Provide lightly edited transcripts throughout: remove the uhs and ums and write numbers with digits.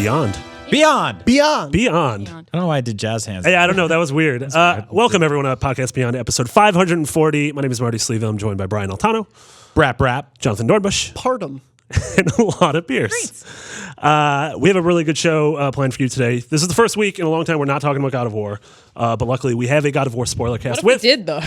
Beyond. Beyond. I don't know why I did jazz hands. Hey, I don't know. That was weird. Welcome, everyone, to Podcast Beyond, episode 540. My name is Marty Sleva. I'm joined by Brian Altano. Brap. Jonathan Nordbush. Pardon. And a lot of beers. We have a really good show planned for you today. This is the first week in a long time we're not talking about God of War, but luckily we have a God of War spoiler cast with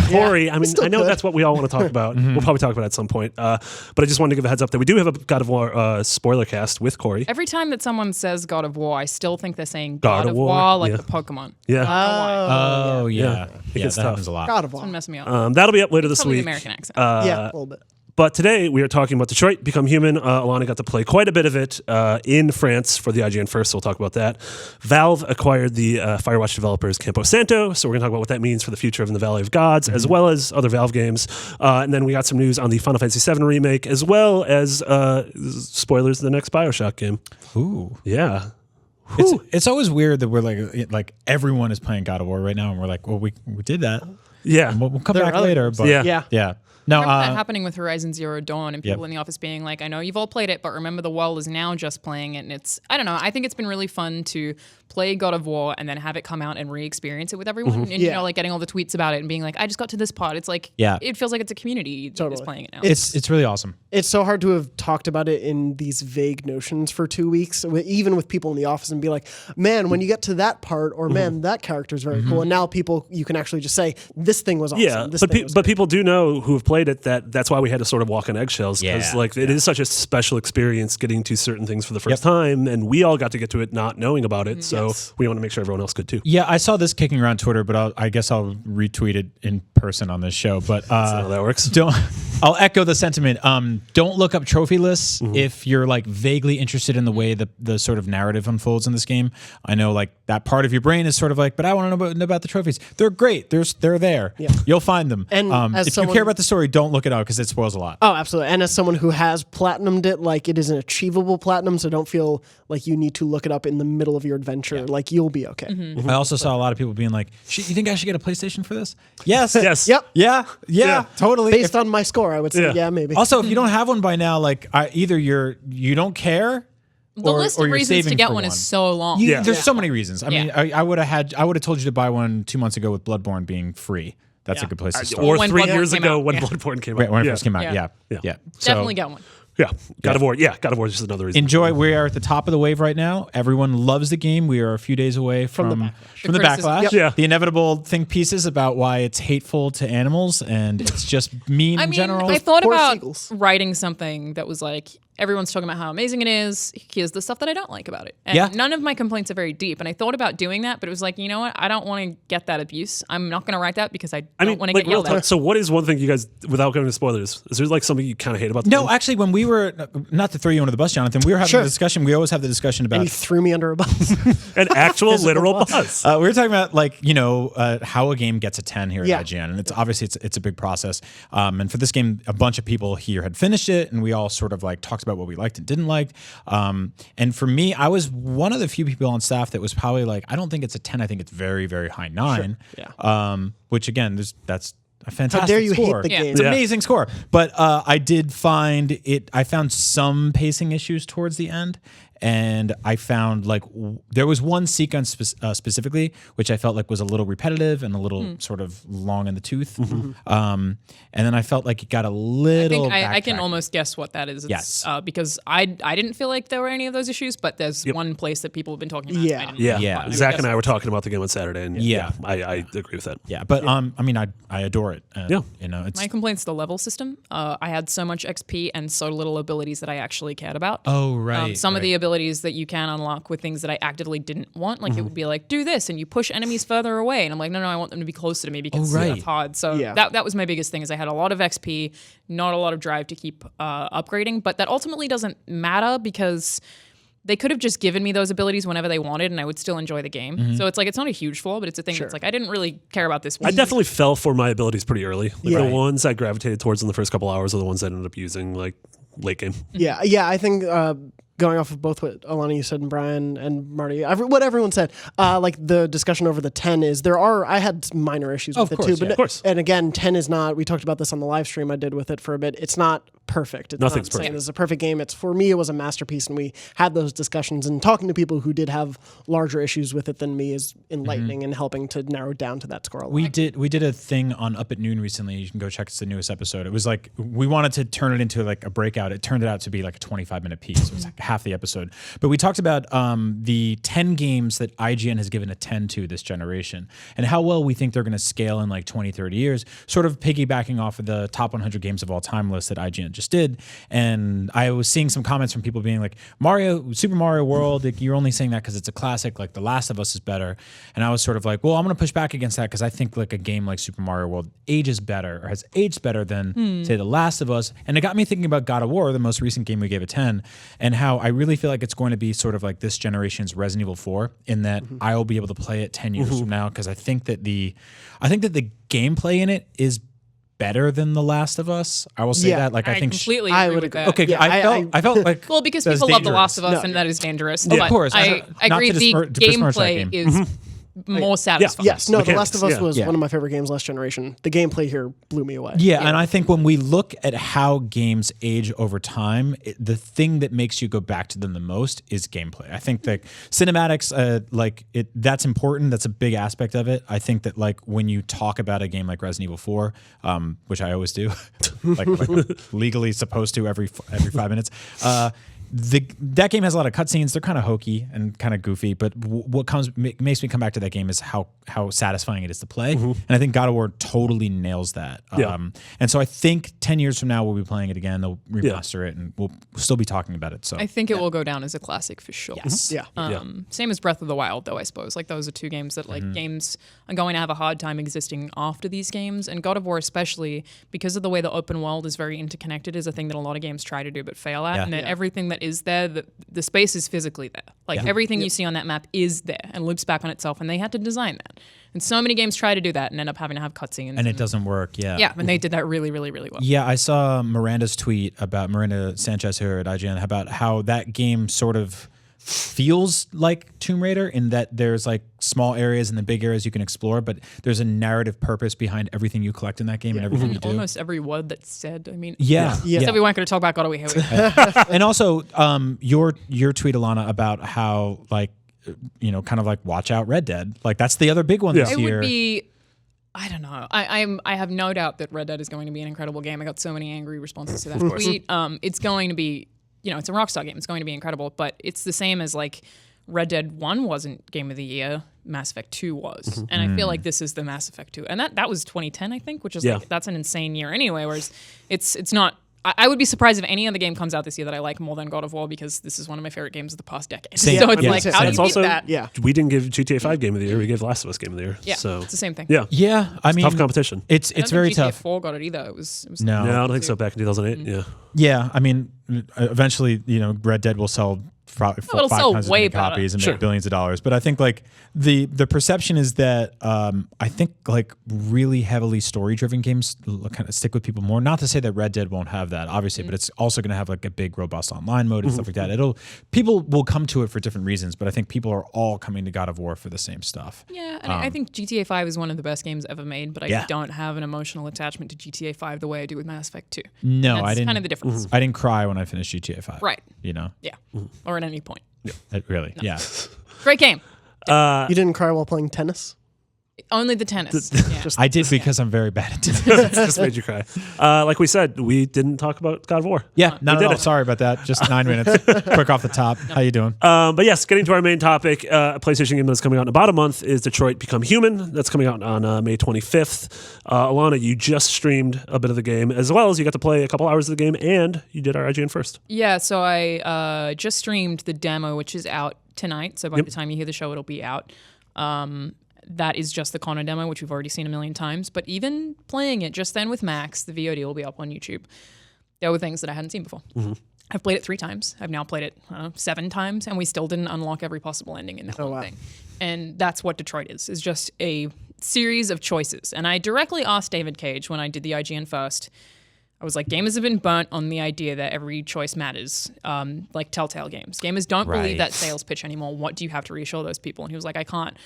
Corey. Yeah, I know that's what we all want to talk about. We'll probably talk about it at some point. But I just wanted to give a heads up that we do have a God of War spoiler cast with Corey. Every time that someone says God of War, I still think they're saying God God of War, like the Pokemon. Yeah. Oh, yeah. It gets that tough. happens a lot. God of It's War. been messing me up. That'll be up later this Probably week. the American accent. Yeah, a little bit. But today we are talking about Detroit Become Human. Alana got to play quite a bit of it in France for the IGN First, so we'll talk about that. Valve acquired the Firewatch developers Campo Santo, so we're going to talk about what that means for the future of the Valley of Gods, as well as other Valve games. And then we got some news on the Final Fantasy VII Remake, as well as spoilers of the next BioShock game. Ooh. Yeah. It's always weird that we're like everyone is playing God of War right now, and we're like, well, we did that. Yeah. And we'll come back later. But Yeah. No, remember that happening with Horizon Zero Dawn and people Yep. in the office being like, I know you've all played it, but remember the world is now just playing it. And it's, I don't know, I think it's been really fun to play God of War and then have it come out and re-experience it with everyone. And, you know, like getting all the tweets about it and being like, I just got to this part. It's like, it feels like it's a community that's playing it now. it's really awesome. It's so hard to have talked about it in these vague notions for 2 weeks, even with people in the office, and be like, man, when you get to that part, or man, that character is very cool. And now you can actually just say, this thing was awesome. Yeah, but people do know who have played it that's why we had to sort of walk on eggshells, because it is such a special experience getting to certain things for the first time, and we all got to get to it not knowing about it, so we want to make sure everyone else could too. Yeah, I saw this kicking around Twitter, but I guess I'll retweet it in person on this show. But that's not how that works. I'll echo the sentiment. Don't look up trophy lists if you're like vaguely interested in the way the sort of narrative unfolds in this game. I know like that part of your brain is sort of like, but I want to know about the trophies. They're great. They're there. Yeah. You'll find them. And if you care about the story, don't look it up because it spoils a lot. Oh, absolutely. And as someone who has platinumed it, like it is an achievable platinum, so don't feel like you need to look it up in the middle of your adventure. Like you'll be okay. I also saw a lot of people being like, you think I should get a PlayStation for this? Yes. Yes. Yep. Yeah, totally. Based on my score, I would say, yeah maybe. Also, if you don't have one by now, like either you don't care. The list of reasons to get one is so long. There's so many reasons. I mean, I would have told you to buy one 2 months ago with Bloodborne being free. That's a good place to start. Or when 3 Bloodborne years came ago out. when Bloodborne came out. Right, when it first came out. Yeah. Definitely get one. Yeah, God of War. Yeah, God of War is just another reason. Enjoy. We are at the top of the wave right now. Everyone loves the game. We are a few days away from the backlash. Yep. The inevitable think pieces about why it's hateful to animals and it's just mean in general. I thought Poor about seagulls. writing something that was like, everyone's talking about how amazing it is. Here's the stuff that I don't like about it. And none of my complaints are very deep. And I thought about doing that, but it was like, you know what? I don't want to get that abuse. I'm not going to write that because I don't want to get yelled at. So what is one thing you guys, without going into spoilers, is there like something you kind of hate about the game? No, actually, when we were, not to throw you under the bus, Jonathan, we were having a discussion. We always have the discussion about. And you threw me under a bus. An actual literal bus. We were talking about like, how a game gets a 10 here at IGN. And it's obviously it's a big process. And for this game, a bunch of people here had finished it and we all sort of like talked about what we liked and didn't like. And for me, I was one of the few people on staff that was probably like, I don't think it's a 10. I think it's very, very high 9. Sure. Yeah. Which again, that's a fantastic How dare you score. hate the game? It's an amazing score. But I did find it, I found some pacing issues towards the end. And I found like there was one sequence specifically which I felt like was a little repetitive and a little sort of long in the tooth. And then I felt like it got a little. I can almost guess what that is. It's, because I didn't feel like there were any of those issues, but there's one place that people have been talking about. Yeah. Zach and I were talking about the game on Saturday, and I agree with that. Yeah, but I mean, I adore it. It's my complaint's the level system. I had so much XP and so little abilities that I actually cared about. Oh right. Some of the abilities that you can unlock with things that I actively didn't want. Like it would be like, do this and you push enemies further away. And I'm like, no, I want them to be closer to me because that's hard. So that was my biggest thing is I had a lot of XP, not a lot of drive to keep upgrading. But that ultimately doesn't matter because they could have just given me those abilities whenever they wanted and I would still enjoy the game. So it's like, it's not a huge flaw, but it's a thing that's like, I didn't really care about this. I definitely fell for my abilities pretty early. Like the ones I gravitated towards in the first couple hours are the ones I ended up using like late game. Yeah, I think going off of both what Alana you said and Brian and Marty, what everyone said, like the discussion over the 10 is I had minor issues with it too. But, and again, 10 is not, we talked about this on the live stream I did with it for a bit, it's not perfect. It's Nothing's not saying perfect. this is a perfect game. For me, it was a masterpiece, and we had those discussions. And talking to people who did have larger issues with it than me is enlightening and helping to narrow down to that score a lot. We did a thing on Up at Noon recently. You can go check the newest episode. It was like we wanted to turn it into like a breakout. It turned out to be like a 25-minute piece. It was like half the episode. But we talked about the 10 games that IGN has given a 10 to this generation and how well we think they're going to scale in like 20, 30 years, sort of piggybacking off of the top 100 games of all time list that IGN just did. And I was seeing some comments from people being like, Super Mario World, like, you're only saying that because it's a classic, like The Last of Us is better. And I was sort of like, well, I'm going to push back against that because I think like a game like Super Mario World ages better or has aged better than, say, The Last of Us. And it got me thinking about God of War, the most recent game we gave a 10, and how I really feel like it's going to be sort of like this generation's Resident Evil 4 in that I will be able to play it 10 years from now because I think that the gameplay in it is better than The Last of Us. I will say that. Like I think completely I agree would with agree. that. okay, Yeah, I felt like Well, because that's people love The Last dangerous. of Us, and that is dangerous. Yeah, But of course. I Not agree. to The besmirch that gameplay game. is more satisfying. Yes, no, The Mechanics, Last of Us yeah. was Yeah. one of my favorite games last generation. The gameplay here blew me away. Yeah, and I think when we look at how games age over time, the thing that makes you go back to them the most is gameplay. I think that cinematics, that's important. That's a big aspect of it. I think that like when you talk about a game like Resident Evil 4, which I always do, like legally supposed to every 5 minutes. That game has a lot of cutscenes. They're kind of hokey and kind of goofy, but what makes me come back to that game is how satisfying it is to play. And I think God of War totally nails that. And so I think 10 years from now we'll be playing it again. They'll remaster it, and we'll still be talking about it. So I think it will go down as a classic for sure. yes, Yeah. Same as Breath of the Wild, though, I suppose. Like, those are two games that, like, games are going to have a hard time existing after these games. And God of War, especially, because of the way the open world is very interconnected, is a thing that a lot of games try to do but fail at. Yeah. And that everything that is there, the space is physically there. Like, everything you see on that map is there and loops back on itself. And they had to design that. And so many games try to do that and end up having to have cutscenes. and it doesn't work. Yeah, and they did that really, really, really well. Yeah, I saw Miranda's tweet about Miranda Sanchez here at IGN about how that game sort of feels like Tomb Raider in that there's like small areas and the big areas you can explore, but there's a narrative purpose behind everything you collect in that game and everything you do. Almost every word that's said. I mean, Yeah. So we weren't going to talk about God of War. Here we go. And also your tweet, Alana, about how like, kind of like watch out Red Dead. Like that's the other big one this It year. would be. I don't know. I have no doubt that Red Dead is going to be an incredible game. I got so many angry responses to that tweet. It's going to be, it's a Rockstar game. It's going to be incredible, but it's the same as like Red Dead 1 wasn't Game of the Year. Mass Effect 2 was. And I feel like this is the Mass Effect 2. And that was 2010, I think, which is like, that's an insane year anyway, whereas it's not. I would be surprised if any other game comes out this year that I like more than God of War, because this is one of my favorite games of the past decade. Same. So it's Yeah. like, how do you beat also, that? Yeah. We didn't give GTA 5 Game of the Year. We gave Last of Us Game of the Year. Yeah, So it's the same thing. yeah, Yeah, I mean, tough competition. It's I don't very think GTA tough. 4 got it either. It was No. No, I don't think so. Back in 2008. Yeah. Yeah, I mean, eventually, Red Dead will sell five it'll sell times as way many better. copies and Sure. make billions of dollars. But I think like the perception is that I think like really heavily story driven games kind of stick with people more. Not to say that Red Dead won't have that, obviously, but it's also going to have like a big robust online mode and stuff like that. People will come to it for different reasons, but I think people are all coming to God of War for the same stuff. Yeah, and I think GTA 5 is one of the best games ever made, but I don't have an emotional attachment to GTA 5 the way I do with Mass Effect 2. No, That's I didn't. kind of the difference. I didn't cry when I finished GTA 5. Right. Yeah. Or at any point. Really. Yeah. Great game. You didn't cry while playing tennis? Only the tennis. Yeah. I did because I'm very bad at tennis. Just made you cry. Like we said, we didn't talk about God of War. Yeah, not did at all. it. Sorry about that. Just 9 minutes. Quick off the top. How you doing? But yes, getting to our main topic, a PlayStation game that's coming out in about a month is Detroit Become Human. That's coming out on May 25th. Alana, you just streamed a bit of the game, as well as you got to play a couple hours of the game, and you did our IGN first. Yeah, so I just streamed the demo, which is out tonight. So by the time you hear the show, it'll be out. That is just the Connor demo, which we've already seen a million times. But even playing it just then with Max, the VOD will be up on YouTube. There were things that I hadn't seen before. I've played it 3 times. I've now played it 7 times, and we still didn't unlock every possible ending in that whole thing. And that's what Detroit is just a series of choices. And I directly asked David Cage when I did the IGN first. I was like, gamers have been burnt on the idea that every choice matters, like Telltale games. Gamers don't believe that sales pitch anymore. What do you have to reassure those people? And he was like, I can't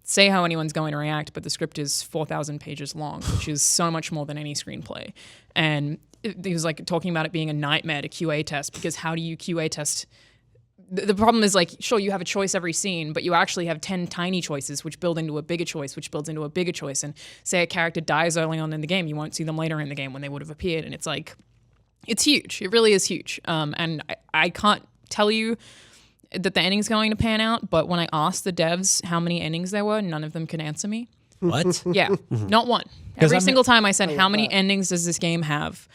say how anyone's going to react, but the script is 4,000 pages long, which is so much more than any screenplay. And he was like talking about it being a nightmare to QA test, because how do you QA test? The problem is, like, sure, you have a choice every scene, but you actually have 10 tiny choices which build into a bigger choice, which builds into a bigger choice. And say a character dies early on in the game, you won't see them later in the game when they would have appeared. And it's like, it's huge. It really is huge. And I can't tell you that the ending's going to pan out, but when I asked the devs how many endings there were, none of them could answer me. What? Yeah, not one. Every single time I said, how many endings does this game have?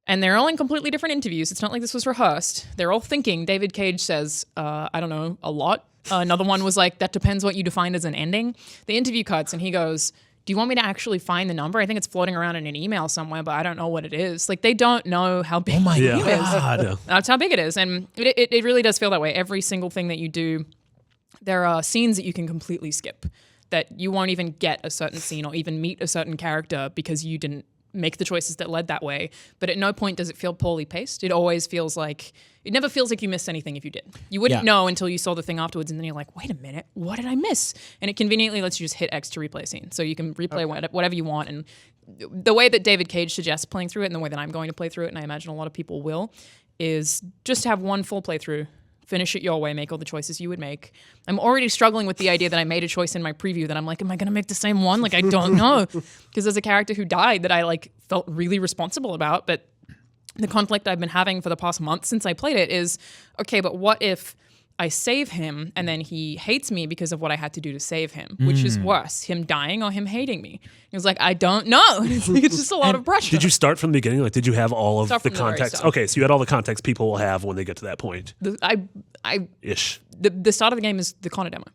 And they're all in completely different interviews. It's not like this was rehearsed. They're all thinking. David Cage says, I don't know, a lot. Another one was like, that depends what you define as an ending. The interview cuts and he goes, do you want me to actually find the number? I think it's floating around in an email somewhere, but I don't know what it is. Like, they don't know how big it is. That's how big it is. And it really does feel that way. Every single thing that you do, there are scenes that you can completely skip, that you won't even get a certain scene or even meet a certain character because you didn't make the choices that led that way. But at no point does it feel poorly paced. It always feels like, it never feels like you missed anything if you did. You wouldn't know until you saw the thing afterwards, and then you're like, wait a minute, what did I miss? And it conveniently lets you just hit X to replay a scene. So you can replay whatever you want. And the way that David Cage suggests playing through it, and the way that I'm going to play through it, and I imagine a lot of people will, is just have one full playthrough. Finish it your way, make all the choices you would make. I'm already struggling with the idea that I made a choice in my preview that I'm like, am I going to make the same one? Like, I don't know. Because there's a character who died that I like felt really responsible about. But the conflict I've been having for the past month since I played it is, okay, but what if I save him and then he hates me because of what I had to do to save him? Which is worse, him dying or him hating me? He was like, I don't know. It's just a lot of pressure. Did you start from the beginning? Like, did you have all of the context? Okay, so you had all the context people will have when they get to that point. The start of the game is the Connor demo.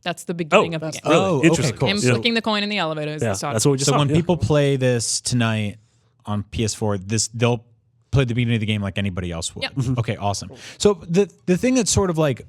That's the beginning of the game. Really? Interesting. Cool. Him flicking the coin in the elevator is the start. That's what we just saw. So when people play this tonight on PS4, they'll play the beginning of the game like anybody else would. Yep. Okay, awesome. So the thing that's sort of like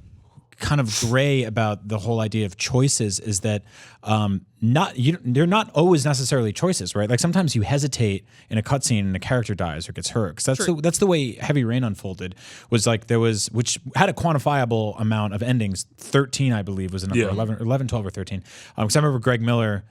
kind of gray about the whole idea of choices is that they're not always necessarily choices, right? Like sometimes you hesitate in a cutscene and a character dies or gets hurt. Because that's the way Heavy Rain unfolded. Was like which had a quantifiable amount of endings. 13, I believe, was the number. 11, 12, or 13. Because I remember Greg Miller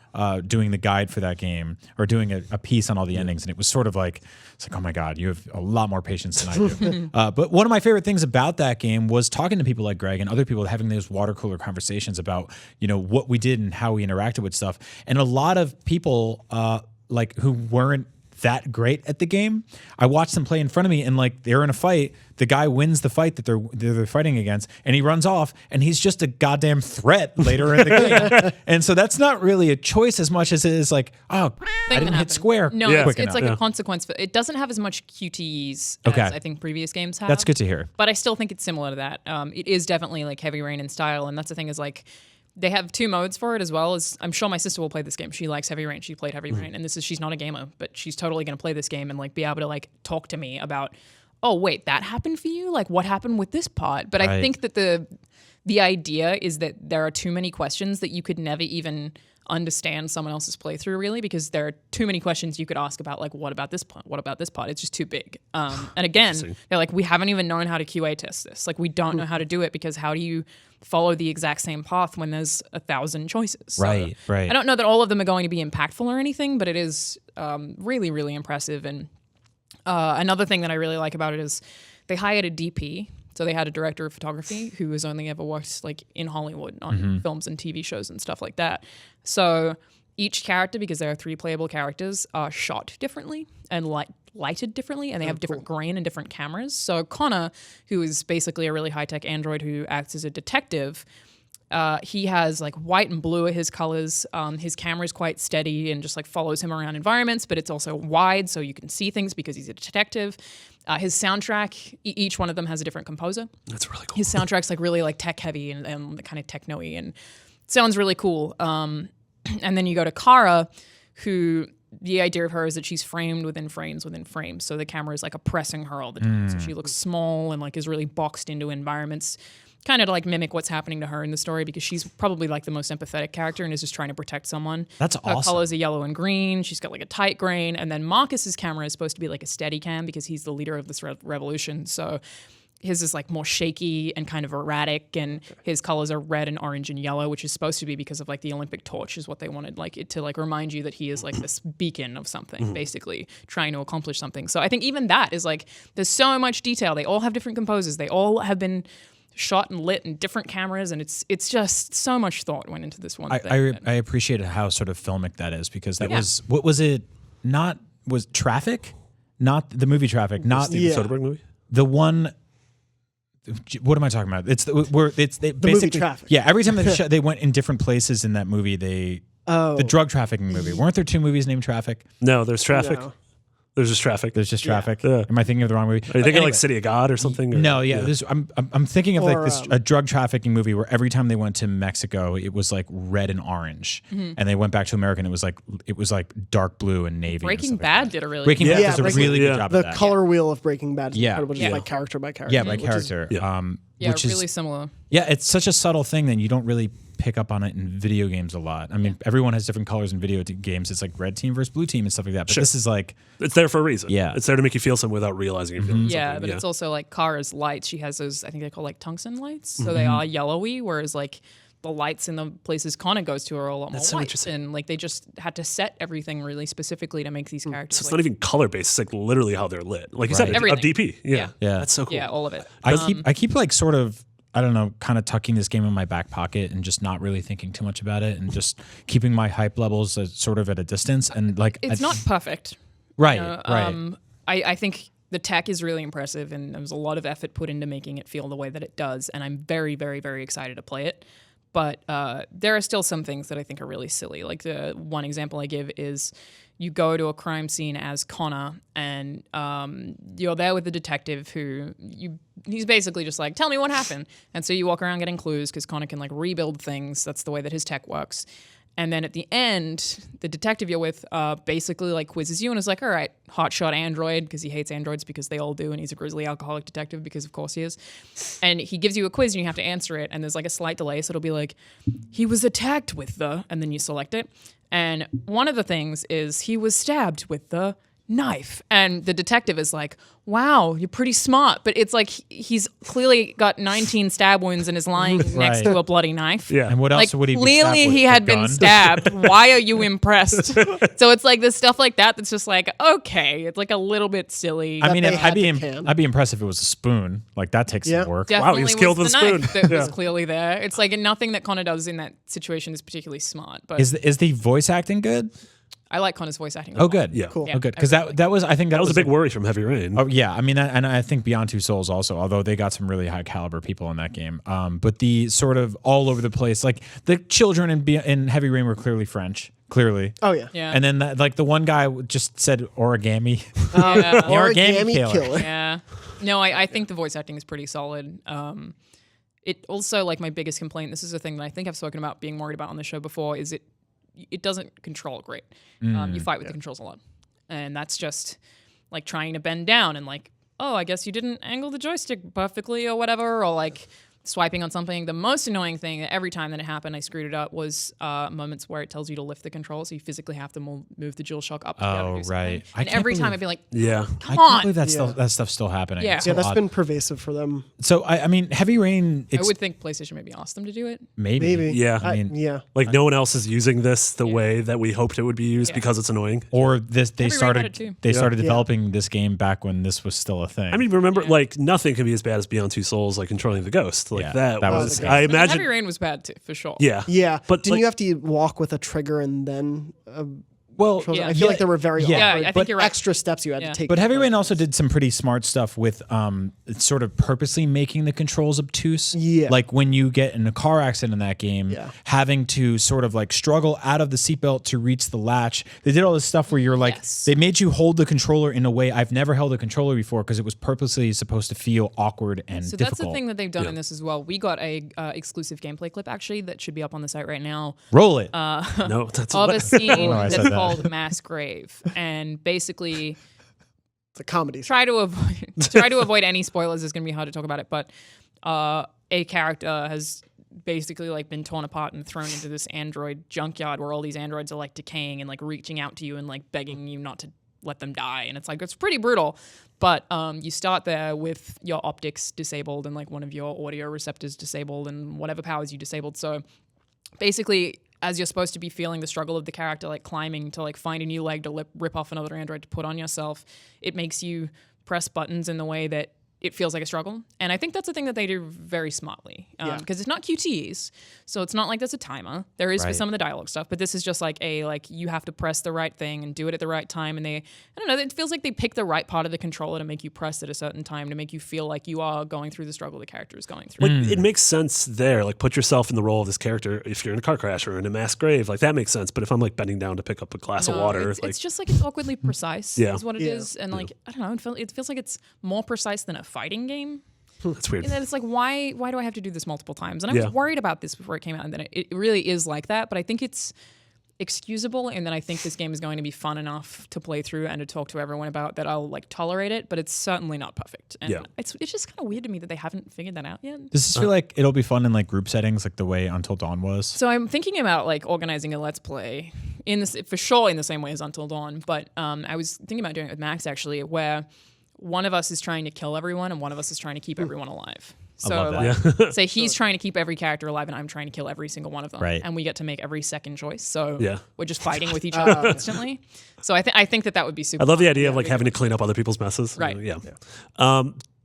doing the guide for that game, or doing a piece on all the endings, and it was sort of like, it's like, oh my God, you have a lot more patience than I do. But one of my favorite things about that game was talking to people like Greg and other people, having those water cooler conversations about, what we did and how we interacted with stuff. And a lot of people like who weren't that great at the game, I watched them play in front of me, and like they're in a fight, the guy wins the fight that they're fighting against, and he runs off, and he's just a goddamn threat later in the game. And so that's not really a choice as much as it is like, I didn't hit square. No, it's like a consequence. It doesn't have as much QTEs as I think previous games have. That's good to hear. But I still think it's similar to that. It is definitely like Heavy Rain in style, and that's the thing is like, they have 2 modes for it as well. As I'm sure my sister will play this game. She likes Heavy Rain. She played Heavy Rain, and she's not a gamer, but she's totally going to play this game and like be able to like talk to me about, oh wait, that happened for you? Like what happened with this part? But I think that the idea is that there are too many questions that you could never even understand someone else's playthrough really, because there are too many questions you could ask about like, what about this part? What about this part? It's just too big. And again, they're like, we haven't even known how to QA test this. Like we don't know how to do it, because how do you follow the exact same path when there's 1,000 choices? Right. I don't know that all of them are going to be impactful or anything, but it is really, really impressive. And another thing that I really like about it is they hired a DP. So they had a director of photography who has only ever worked like in Hollywood on films and TV shows and stuff like that. So each character, because there are 3 playable characters, are shot differently and lighted differently, and they have different grain and different cameras. So Connor, who is basically a really high-tech android who acts as a detective, he has like white and blue are his colors. His camera is quite steady and just like follows him around environments, but it's also wide so you can see things because he's a detective. His soundtrack, each one of them has a different composer. That's really cool. His soundtrack's like really like tech heavy and kind of techno-y, and sounds really cool. And then you go to Cara, who the idea of her is that she's framed within frames within frames. So the camera is like oppressing her all the time. So she looks small and like is really boxed into environments, kind of to like mimic what's happening to her in the story, because she's probably like the most empathetic character and is just trying to protect someone. That's awesome. Her colors are yellow and green. She's got like a tight grain. And then Marcus's camera is supposed to be like a steady cam because he's the leader of this revolution. So his is like more shaky and kind of erratic, and his colors are red and orange and yellow, which is supposed to be because of like the Olympic torch is what they wanted, like it to like remind you that he is like this beacon of something, basically trying to accomplish something. So I think even that is like, there's so much detail. They all have different composers. They all have been shot and lit in different cameras, and it's just so much thought went into this one thing. I appreciated how sort of filmic that is, because that was, what was it? Was Traffic? Not the movie Traffic, not Steven Soderbergh movie? The one. What am I talking about? It's the movie Traffic. Yeah, every time they went in different places in that movie, the drug trafficking movie. Weren't there 2 movies named Traffic? No, there's Traffic. No. There's just Traffic. There's just Traffic. Yeah. Am I thinking of the wrong movie? Are you thinking like City of God or something? No, yeah. I'm thinking of like this a drug trafficking movie where every time they went to Mexico, it was like red and orange, and they went back to America, and it was like dark blue and navy. Breaking Bad did a really Breaking Bad does a really good job. The of that. color wheel of Breaking Bad is Yeah. incredible, just like character by character. Yeah, by character. Which really is similar. Yeah, it's such a subtle thing that you don't really pick up on it in video games a lot. I mean, everyone has different colors in video games. It's like red team versus blue team and stuff like that. But this is like, it's there for a reason. Yeah. It's there to make you feel something without realizing you're feeling something. Yeah, but it's also like Cara's lights. She has those, I think they're called like tungsten lights. So they are yellowy, whereas like the lights in the places Connor goes to are a lot more so white. interesting. And like they just had to set everything really specifically to make these characters. So it's not even color based. It's like literally how they're lit. Like you said, a Everything. DP. Yeah. That's so cool. Yeah, all of it. I keep like sort of, I don't know, kind of tucking this game in my back pocket and just not really thinking too much about it and just keeping my hype levels sort of at a distance. And like, It's not perfect. Right, You know, right. I think the tech is really impressive, and there was a lot of effort put into making it feel the way that it does, and I'm very, very, very excited to play it. But there are still some things that I think are really silly. Like the one example I give is you go to a crime scene as Connor, and you're there with the detective he's basically just like, tell me what happened. And so you walk around getting clues because Connor can like rebuild things. That's the way that his tech works. And then at the end, the detective you're with basically like quizzes you and is like, all right, hotshot android, because he hates androids because they all do, and he's a grizzly alcoholic detective because of course he is. And he gives you a quiz and you have to answer it, and there's like a slight delay, so it'll be like, he was attacked with the, and then you select it. And one of the things is he was stabbed with the knife. And the detective is like, wow, you're pretty smart. But it's like he's clearly got 19 stab wounds and is lying next to a bloody knife. Yeah. And what else would he be clearly stabbed with? he A had been gun? stabbed. Why are you impressed? So it's like this stuff like that that's just like, okay, it's like a little bit silly. I mean, they I'd had be impressed if it was a spoon. Like that takes some work. Definitely he was killed with the a spoon. knife that was clearly there. It's like nothing that Connor does in that situation is particularly smart. But Is the voice acting good? I like Connor's voice acting. Oh, good. Yeah. Cool. Yeah, Oh, good. Because that was, I think That was a big worry from Heavy Rain. Oh yeah, I mean, and I think Beyond Two Souls also, although they got some really high caliber people in that game. But the sort of all over the place, like the children in Heavy Rain were clearly French, clearly. Oh yeah. Yeah. And then like the one guy just said origami. Yeah. Origami killer. Yeah. No, I think the voice acting is pretty solid. It also, like, my biggest complaint, this is a thing that I think I've spoken about being worried about on the show before, is it doesn't control great. You fight with the controls a lot. And that's just like trying to bend down and like, oh, I guess you didn't angle the joystick perfectly or whatever, or like swiping on something. The most annoying thing, every time that it happened, I screwed it up, was moments where it tells you to lift the control, so you physically have to move the DualShock up. To be able to do something. Right. And every time I'd be like, Yeah. come I can't on. believe that stuff's still happening. Yeah. It's Yeah, so that's odd. been pervasive for them. So I mean, Heavy Rain. I would think PlayStation maybe asked them to do it. maybe. Yeah. I mean, yeah. Like no one else is using this the way that we hoped it would be used because it's annoying. Or they Heavy Rain had started it too. started developing this game back when this was still a thing. I mean, remember, like nothing can be as bad as Beyond Two Souls, like controlling the ghost. Like Yeah, that that was. was I Heavy imagine. Rain was bad too, for sure. Yeah. Yeah. But Didn't like- you have to walk with a trigger and then well, controls? Yeah. I feel like there were very Yeah, awkward, I think you're right. extra steps you had Yeah. to take. But Heavy Rain also did some pretty smart stuff with sort of purposely making the controls obtuse. Yeah. Like when you get in a car accident in that game, Yeah. having to sort of like struggle out of the seatbelt to reach the latch. They did all this stuff where you're like, Yes. they made you hold the controller in a way I've never held a controller before because it was purposely supposed to feel awkward and So difficult. that's the thing that they've done in this as well. We got a exclusive gameplay clip actually that should be up on the site right now Roll it. No, that's of a scene I said that's that. called Mass Grave, and basically It's a comedy. try to avoid any spoilers. It's going to be hard to talk about it, but a character has basically like been torn apart and thrown into this android junkyard where all these androids are like decaying and like reaching out to you and like begging you not to let them die, and it's like it's pretty brutal. But you start there with your optics disabled and like one of your audio receptors disabled and whatever powers you disabled. So basically, as you're supposed to be feeling the struggle of the character, like climbing to like find a new leg to rip off another android to put on yourself, it makes you press buttons in the way that it feels like a struggle. And I think that's the thing that they do very smartly. Because it's not QTEs, so it's not like there's a timer. There is for some of the dialogue stuff, but this is just like you have to press the right thing and do it at the right time. And I don't know, it feels like they pick the right part of the controller to make you press at a certain time to make you feel like you are going through the struggle the character is going through. Like, it makes sense there. Like, put yourself in the role of this character. If you're in a car crash or in a mass grave, like that makes sense. But if I'm like bending down to pick up a glass of water, it's just like it's awkwardly precise is what it is. And like, I don't know, it feels like it's more precise than a fighting game. That's weird. And then it's like, why do I have to do this multiple times? And I was worried about this before it came out, and then it really is like that. But I think it's excusable, and then I think this game is going to be fun enough to play through and to talk to everyone about that I'll like tolerate it. But it's certainly not perfect. And it's just kind of weird to me that they haven't figured that out yet. Does this feel like it'll be fun in like group settings, like the way Until Dawn was? So I'm thinking about like organizing a Let's Play in this for sure in the same way as Until Dawn. But I was thinking about doing it with Max actually, where one of us is trying to kill everyone and one of us is trying to keep everyone alive. So like, say he's trying to keep every character alive and I'm trying to kill every single one of them. Right. And we get to make every second choice. So we're just fighting with each other constantly. So I think that would be super I love fun. the idea of like having to clean up other people's messes. Right.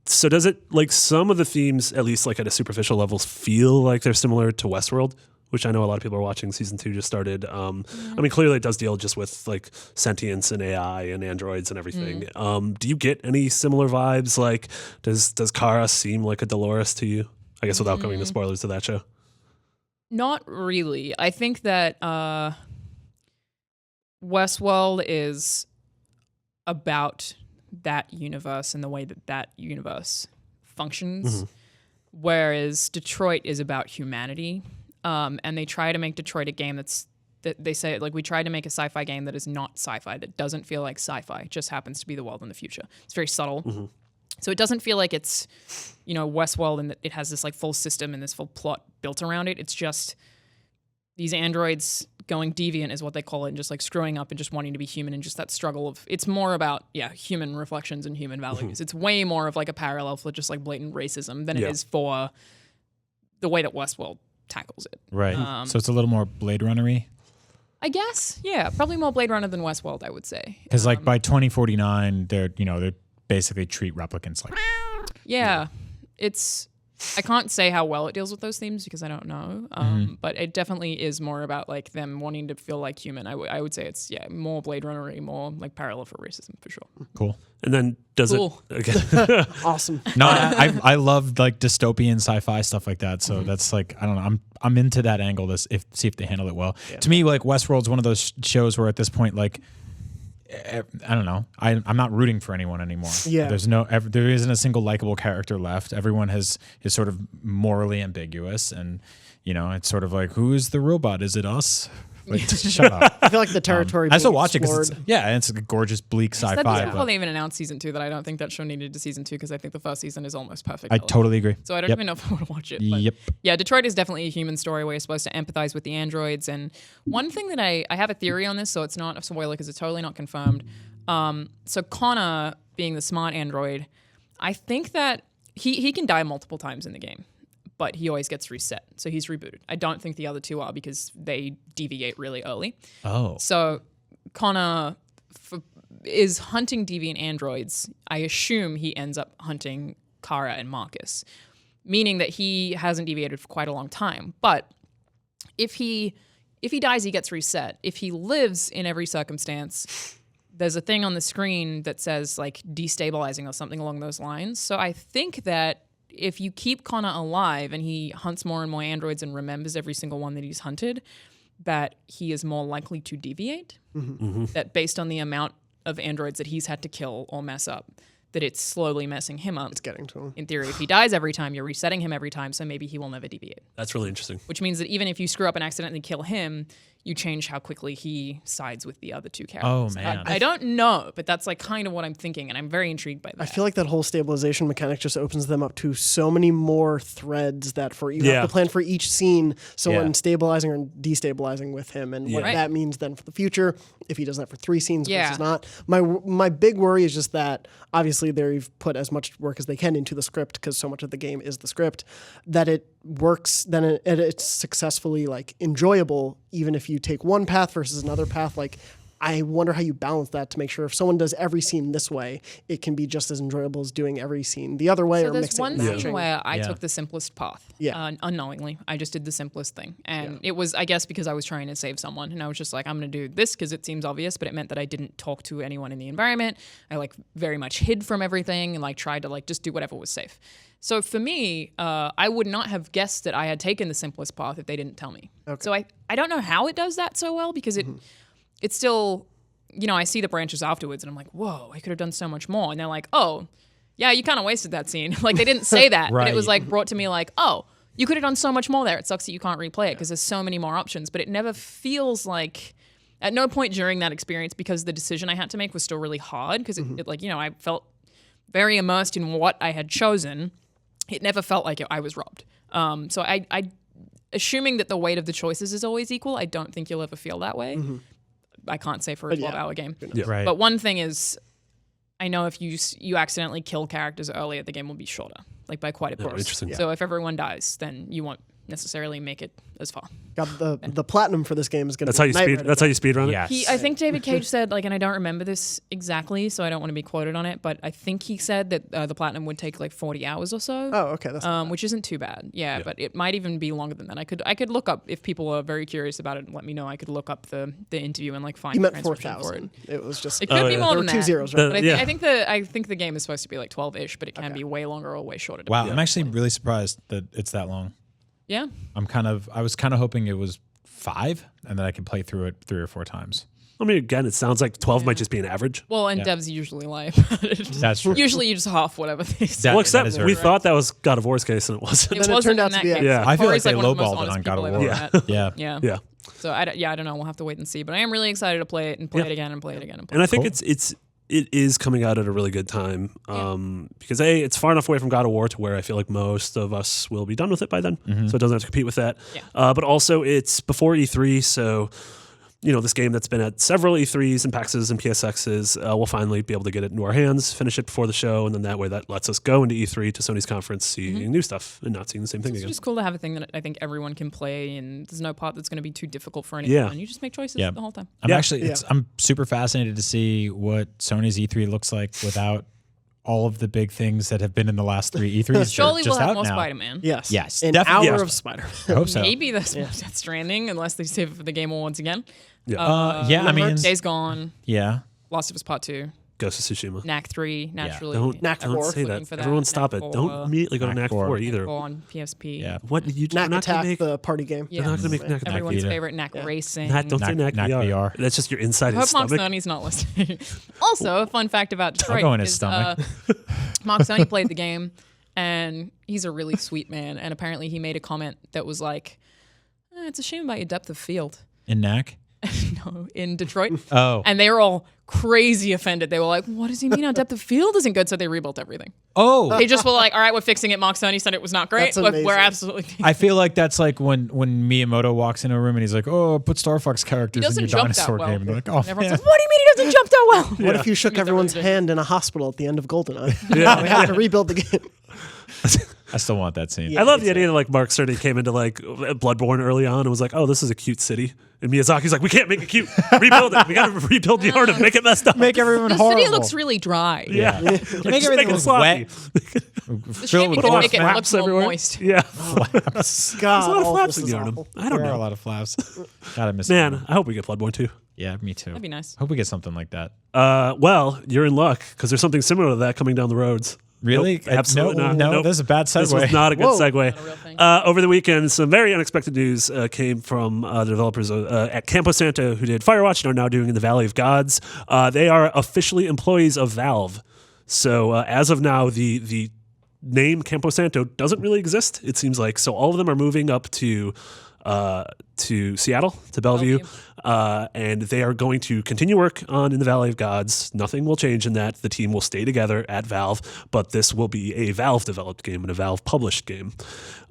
So does it, like, some of the themes, at least like at a superficial level, feel like they're similar to Westworld? Which I know a lot of people are watching. Season 2 just started. I mean, clearly it does deal just with like sentience and AI and androids and everything. Do you get any similar vibes? Like, does Cara seem like a Dolores to you? I guess without going into spoilers to that show. Not really. I think that Westworld is about that universe and the way that universe functions, whereas Detroit is about humanity. And they try to make Detroit a game that they say, like, we tried to make a sci-fi game that is not sci-fi, that doesn't feel like sci-fi. It just happens to be the world in the future. It's very subtle. So it doesn't feel like it's, Westworld and that it has this like full system and this full plot built around it. It's just these androids going deviant is what they call it, and just like screwing up and just wanting to be human, and just that struggle of, it's more about, human reflections and human values. It's way more of like a parallel for just like blatant racism than it is for the way that Westworld tackles it. Right. So it's a little more Blade Runner-y? I guess. Yeah, probably more Blade Runner than Westworld, I would say. Because like by 2049, they're basically treat replicants like... Yeah. It's... I can't say how well it deals with those themes because I don't know. But it definitely is more about like them wanting to feel like human. I would say it's more Blade Runner-y, more like parallel for racism for sure. Cool. And then does it again? Awesome. No, I love like dystopian sci-fi stuff like that. So that's like, I don't know. I'm into that angle to see if they handle it well. Yeah. To me, like Westworld's one of those shows where at this point, like, I don't know. I'm not rooting for anyone anymore. Yeah. There isn't a single likable character left. Everyone is sort of morally ambiguous, and it's sort of like, who is the robot? Is it us? Like, shut up. I feel like the territory. I still watch it because it's a gorgeous bleak sci-fi. That's before they even announced season 2 that I don't think that show needed a season 2 because I think the first season is almost perfect. I totally agree. So I don't even know if I want to watch it. But yeah, Detroit is definitely a human story where you're supposed to empathize with the androids. And one thing that I have a theory on this, so it's not a spoiler because it's totally not confirmed. So Connor, being the smart android, I think that he can die multiple times in the game, but he always gets reset. So he's rebooted. I don't think the other two are because they deviate really early. Oh. So Connor is hunting deviant androids. I assume he ends up hunting Cara and Marcus, meaning that he hasn't deviated for quite a long time. But if he dies, he gets reset. If he lives in every circumstance, there's a thing on the screen that says like destabilizing or something along those lines. So I think that if you keep Connor alive and he hunts more and more androids and remembers every single one that he's hunted, that he is more likely to deviate. That based on the amount of androids that he's had to kill or mess up, that it's slowly messing him up. It's getting to him. In theory, if he dies every time, you're resetting him every time, so maybe he will never deviate. That's really interesting. Which means that even if you screw up and accidentally kill him, you change how quickly he sides with the other two characters. Oh, man. I don't know, but that's like kind of what I'm thinking, and I'm very intrigued by that. I feel like that whole stabilization mechanic just opens them up to so many more threads that you have to plan for each scene, someone stabilizing or destabilizing with him, and what that means then for the future, if he does that for 3 scenes versus not. My big worry is just that, obviously they've put as much work as they can into the script, because so much of the game is the script, that it works, then it's successfully like enjoyable, even if you take one path versus another path. Like, I wonder how you balance that to make sure if someone does every scene this way, it can be just as enjoyable as doing every scene the other way, or mixing and matching. So there's one scene where I took the simplest path, unknowingly. I just did the simplest thing. And it was, I guess, because I was trying to save someone. And I was just like, I'm going to do this because it seems obvious, but it meant that I didn't talk to anyone in the environment. I like very much hid from everything and like tried to like just do whatever was safe. So for me, I would not have guessed that I had taken the simplest path if they didn't tell me. Okay. So I don't know how it does that so well, because it's still, you know, I see the branches afterwards and I'm like, whoa, I could have done so much more. And they're like, oh, yeah, you kind of wasted that scene. Like, they didn't say that, but it was like brought to me like, oh, you could have done so much more there. It sucks that you can't replay it because there's so many more options, but it never feels like, at no point during that experience, because the decision I had to make was still really hard, because it like, you know, I felt very immersed in what I had chosen. It never felt like I was robbed. So I assuming that the weight of the choices is always equal, I don't think you'll ever feel that way. I can't say for a 12-hour game. Right. But one thing is, I know if you accidentally kill characters earlier, the game will be shorter, like by quite a bit. Interesting. So if everyone dies, then you won't necessarily make it as far. Got the platinum for this game is going to be That's how you speed run it? Yes. I think David Cage said, like, and I don't remember this exactly, so I don't want to be quoted on it, but I think he said that the platinum would take like 40 hours or so. Oh, okay. That's which isn't too bad. Yeah, but it might even be longer than that. I could look up, if people are very curious about it and let me know, I could look up the interview and like find he the meant transcription for 4,000. It was just it could be more than there were 2 that. zeros, right? But I think the game is supposed to be like 12-ish, but it can be way longer or way shorter. Wow, I'm actually really surprised that it's that long. Yeah. I was kind of hoping it was 5 and that I could play through it 3 or 4 times. I mean, again, it sounds like 12 might just be an average. Well, and devs usually lie. That's true. Usually you just half whatever they say. Well, except we thought that was God of War's case, and it wasn't. It wasn't turned out in to that be case. Yeah. I feel like Corey's they one of the most lowballed it honest on God of people War. I've ever met. Yeah. Yeah. So I don't know. We'll have to wait and see. But I am really excited to play it and play it again and play it again and play And I it. think it is coming out at a really good time, because it's far enough away from God of War to where I feel like most of us will be done with it by then, so it doesn't have to compete with that. But also it's before E3, so you know, this game that's been at several E3s and PAXs and PSXs, we'll finally be able to get it into our hands, finish it before the show, and then that way that lets us go into E3 to Sony's conference, seeing new stuff and not seeing the same thing again. It's just cool to have a thing that I think everyone can play, and there's no part that's going to be too difficult for anyone. And you just make choices the whole time. I'm super fascinated to see what Sony's E3 looks like without all of the big things that have been in the last 3 E3s. Surely just we'll have out more now. Spider-Man. Yes. An hour of Spider-Man. I hope so. Maybe that's Death Stranding, unless they save it for the Game Awards again. I mean, Days Gone. Yeah. Last of Us Part 2. Ghost of Tsushima. Knack 3, naturally. Don't say that. Everyone stop it. Don't immediately go to Knack 4 either. Knack 4 on PSP. Yeah. What you Knack not Attack, make, the party game. Yeah. They're not going to make Knack Attack. Everyone's favorite Knack Racing. Don't say Knack VR. That's just your inside I his hope Mark stomach. Cerny's not listening. Also, a fun fact about Detroit go in his is, stomach. Mark Cerny played the game, and he's a really sweet man. And apparently, he made a comment that was like, "It's a shame about your depth of field." In Knack? No, in Detroit. Oh. And they were all crazy offended. They were like, "What does he mean? Our depth of field isn't good." So they rebuilt everything. Oh. They just were like, "All right, we're fixing it." Mark Cerny said it was not great, That's but amazing. we're absolutely. I feel like that's like when Miyamoto walks into a room and he's like, "Oh, put Star Fox characters in doesn't your jump that dinosaur well. game." And they're like, "Oh, And everyone's man." like, "What do you mean he doesn't jump that well?" What if you shook everyone's hand in a hospital at the end of GoldenEye? Yeah. We have to rebuild the game. I still want that scene. I love the idea that like Mark Cerny came into like Bloodborne early on and was like, "Oh, this is a cute city," and Miyazaki's like, "We can't make it cute. Rebuild it. We got to rebuild the art and make it messed up. Make everyone The horrible. city looks really dry. yeah, Make just everything make it look sloppy. wet. The shame we Put a can lot make of it look flaps more everywhere. moist. Yeah, God, there's a lot of all flaps this in is the Arnhem. awful. I don't There are a know, lot of flaps. God, I miss man. them. I hope we get Bloodborne too. Yeah, me too. That'd be nice. Hope we get something like that. Well, you're in luck because there's something similar to that coming down the roads. Really? Nope, absolutely not. No, Nope. this is a bad segue. This was not a good Whoa. segue. Not a real thing. Over the weekend, some very unexpected news came from the developers at Campo Santo who did Firewatch and are now doing In the Valley of Gods. They are officially employees of Valve. So as of now, the name Campo Santo doesn't really exist, it seems like. So all of them are moving up to to Seattle, to Bellevue. And they are going to continue work on In the Valley of Gods. Nothing will change in that. The team will stay together at Valve, but this will be a Valve-developed game and a Valve-published game.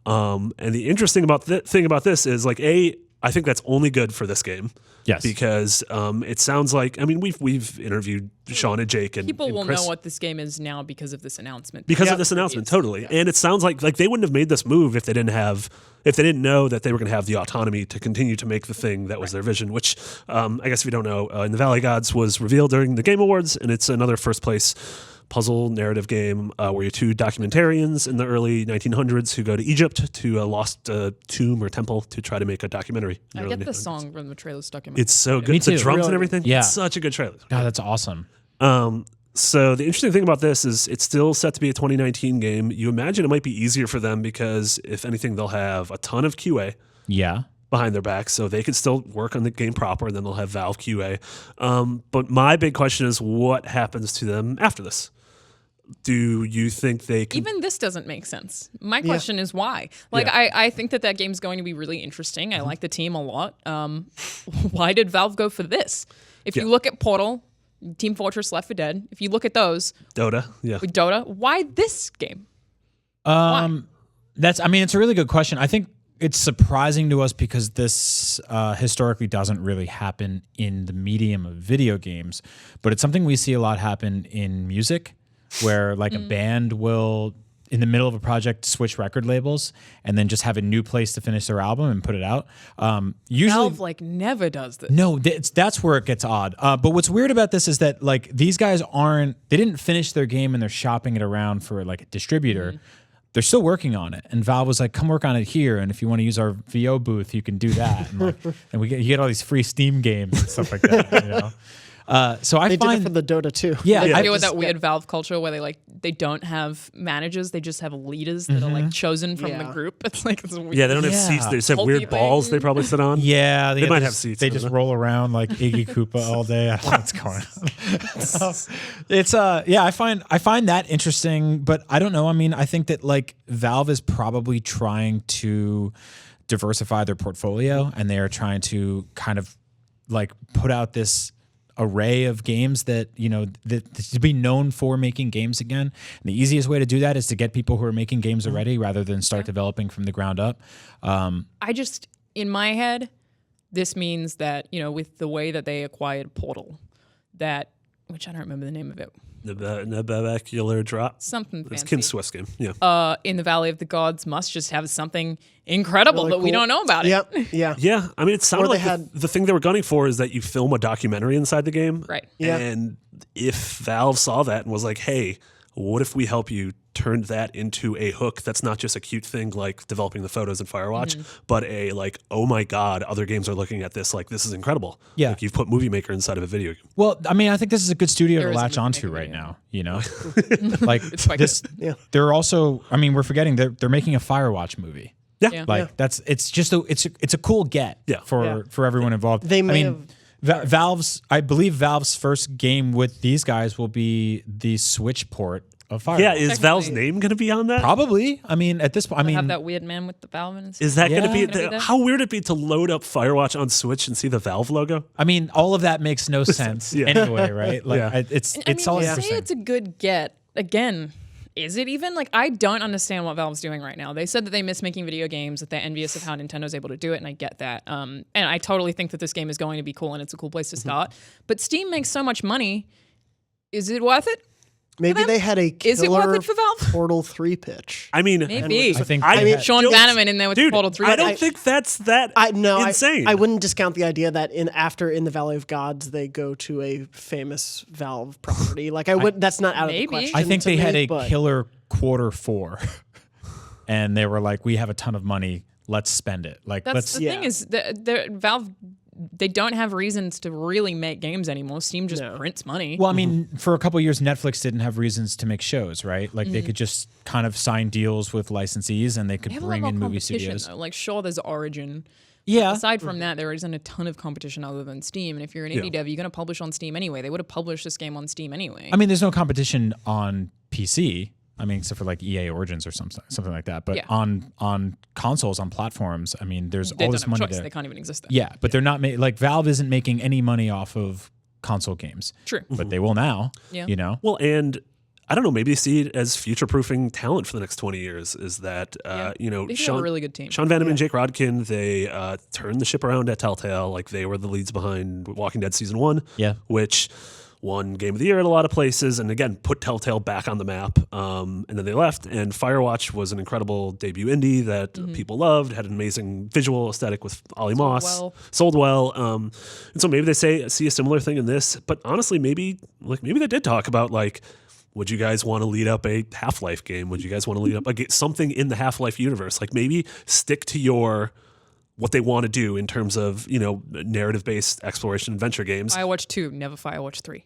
And the interesting thing about this is, like, I think that's only good for this game. Yes. Because it sounds like, I mean, we've interviewed Sean and Jake and people will Chris. know what this game is now because of this announcement. Because of this announcement, totally. Yeah. And it sounds like they wouldn't have made this move if they didn't know that they were going to have the autonomy to continue to make the thing that was their vision, which I guess if you don't know, In the Valley Gods was revealed during the Game Awards, and it's another first place puzzle narrative game where you're two documentarians in the early 1900s who go to Egypt to a lost tomb or temple to try to make a documentary. I get the song from the trailer stuck in my head. It's so good. The drums and everything. Yeah. It's such a good trailer. God, that's awesome. So the interesting thing about this is it's still set to be a 2019 game. You imagine it might be easier for them because if anything, they'll have a ton of QA. Yeah. Behind their back, so they could still work on the game proper, and then they'll have Valve QA. But my big question is, what happens to them after this? Do you think they can... Even this doesn't make sense. My question is why. Like, I think that game's going to be really interesting. I like the team a lot. Why did Valve go for this? If you look at Portal, Team Fortress, Left 4 Dead, if you look at those... Dota, why this game? Why? It's a really good question. I think it's surprising to us because this historically doesn't really happen in the medium of video games, but it's something we see a lot happen in music, where like a band will, in the middle of a project, switch record labels and then just have a new place to finish their album and put it out. Usually, Valve never does this. No, that's where it gets odd. But what's weird about this is that like these guys they didn't finish their game and they're shopping it around for like a distributor. They're still working on it, and Valve was like, "Come work on it here, and if you want to use our VO booth, you can do that." And you get all these free Steam games and stuff like that. You know? So they did it for the Dota too. Yeah, I deal with that weird Valve culture where they don't have managers; they just have leaders that are chosen from the group. It's like this weird. Yeah, they don't have seats. They just have weird balls they probably sit on. Yeah, they might have seats. They just roll around like Iggy Koopa all day. I don't know what's going on. It's I find that interesting, but I don't know. I mean, I think that like Valve is probably trying to diversify their portfolio, and they are trying to kind of like put out this array of games that, you know, that to be known for making games again. And the easiest way to do that is to get people who are making games already rather than start developing from the ground up. In my head, this means that, you know, with the way that they acquired Portal, which I don't remember the name of it. Nebular Drop. Something fancy. It's Kim Swift's game. Yeah. In the Valley of the Gods must just have something incredible that we don't know about it. Yeah. Yeah. I mean, it sounded like the thing they were gunning for is that you film a documentary inside the game. Right. Yeah. And if Valve saw that and was like, hey, what if we help you turn that into a hook that's not just a cute thing like developing the photos in Firewatch, but a like, oh my God, other games are looking at this like this is incredible. Yeah. Like you've put Movie Maker inside of a video game. Well, I mean, I think this is a good studio to latch onto right now, you know? Like this they're also, I mean, we're forgetting they're making a Firewatch movie. Yeah. It's a cool get for everyone involved. I believe Valve's first game with these guys will be the Switch port of Firewatch. Yeah, is Valve's name going to be on that? Probably. I mean, at this point, have that weird man with the Valve in his Is that going to be how weird it'd be to load up Firewatch on Switch and see the Valve logo? I mean, all of that makes no sense anyway, right? Like it's all interesting. Say it's a good get. Again, is it even? Like, I don't understand what Valve's doing right now. They said that they miss making video games, that they're envious of how Nintendo's able to do it, and I get that. And I totally think that this game is going to be cool, and it's a cool place to start. But Steam makes so much money. Is it worth it? Maybe they had a killer Is it worth it for Valve? Portal 3 pitch. I mean, maybe. I think Sean Bannerman in there with Portal 3. I don't think that's insane. I wouldn't discount the idea that after In the Valley of Gods, they go to a famous Valve property. Like that's not out of the question. I think they had a killer Q4, and they were like, "We have a ton of money. Let's spend it." Like, that's the thing is, Valve. They don't have reasons to really make games anymore. Steam just prints money. Well, I mean, for a couple of years, Netflix didn't have reasons to make shows, right? Like they could just kind of sign deals with licensees and they could bring in movie studios. Though. Like, sure, there's Origin. Yeah. Aside from that, there isn't a ton of competition other than Steam. And if you're an indie dev, you're going to publish on Steam anyway. They would have published this game on Steam anyway. I mean, there's no competition on PC. I mean, except for like EA Origins or something like that. But Yeah. on consoles, on platforms, I mean, there's They all don't this have a money choice. there. They can't even exist there. Yeah, but they're not like Valve isn't making any money off of console games. True. But they will now. Yeah. You know. Well, and I don't know, maybe they see it as future-proofing talent for the next 20 years. Is that, you know, They have a really good team. Sean Vanham and Jake Rodkin, they turned the ship around at Telltale. Like, they were the leads behind Walking Dead Season 1, which won Game of the Year at a lot of places, and again, put Telltale back on the map. And then they left, and Firewatch was an incredible debut indie that people loved, had an amazing visual aesthetic with Ollie Moss. Sold well. And so maybe they see a similar thing in this, but honestly, maybe they did talk about, like, would you guys want to lead up a Half-Life game? Would you guys want to lead up something in the Half-Life universe? Like, maybe stick to what they want to do in terms of, you know, narrative-based exploration adventure games. Firewatch 2, never Firewatch 3.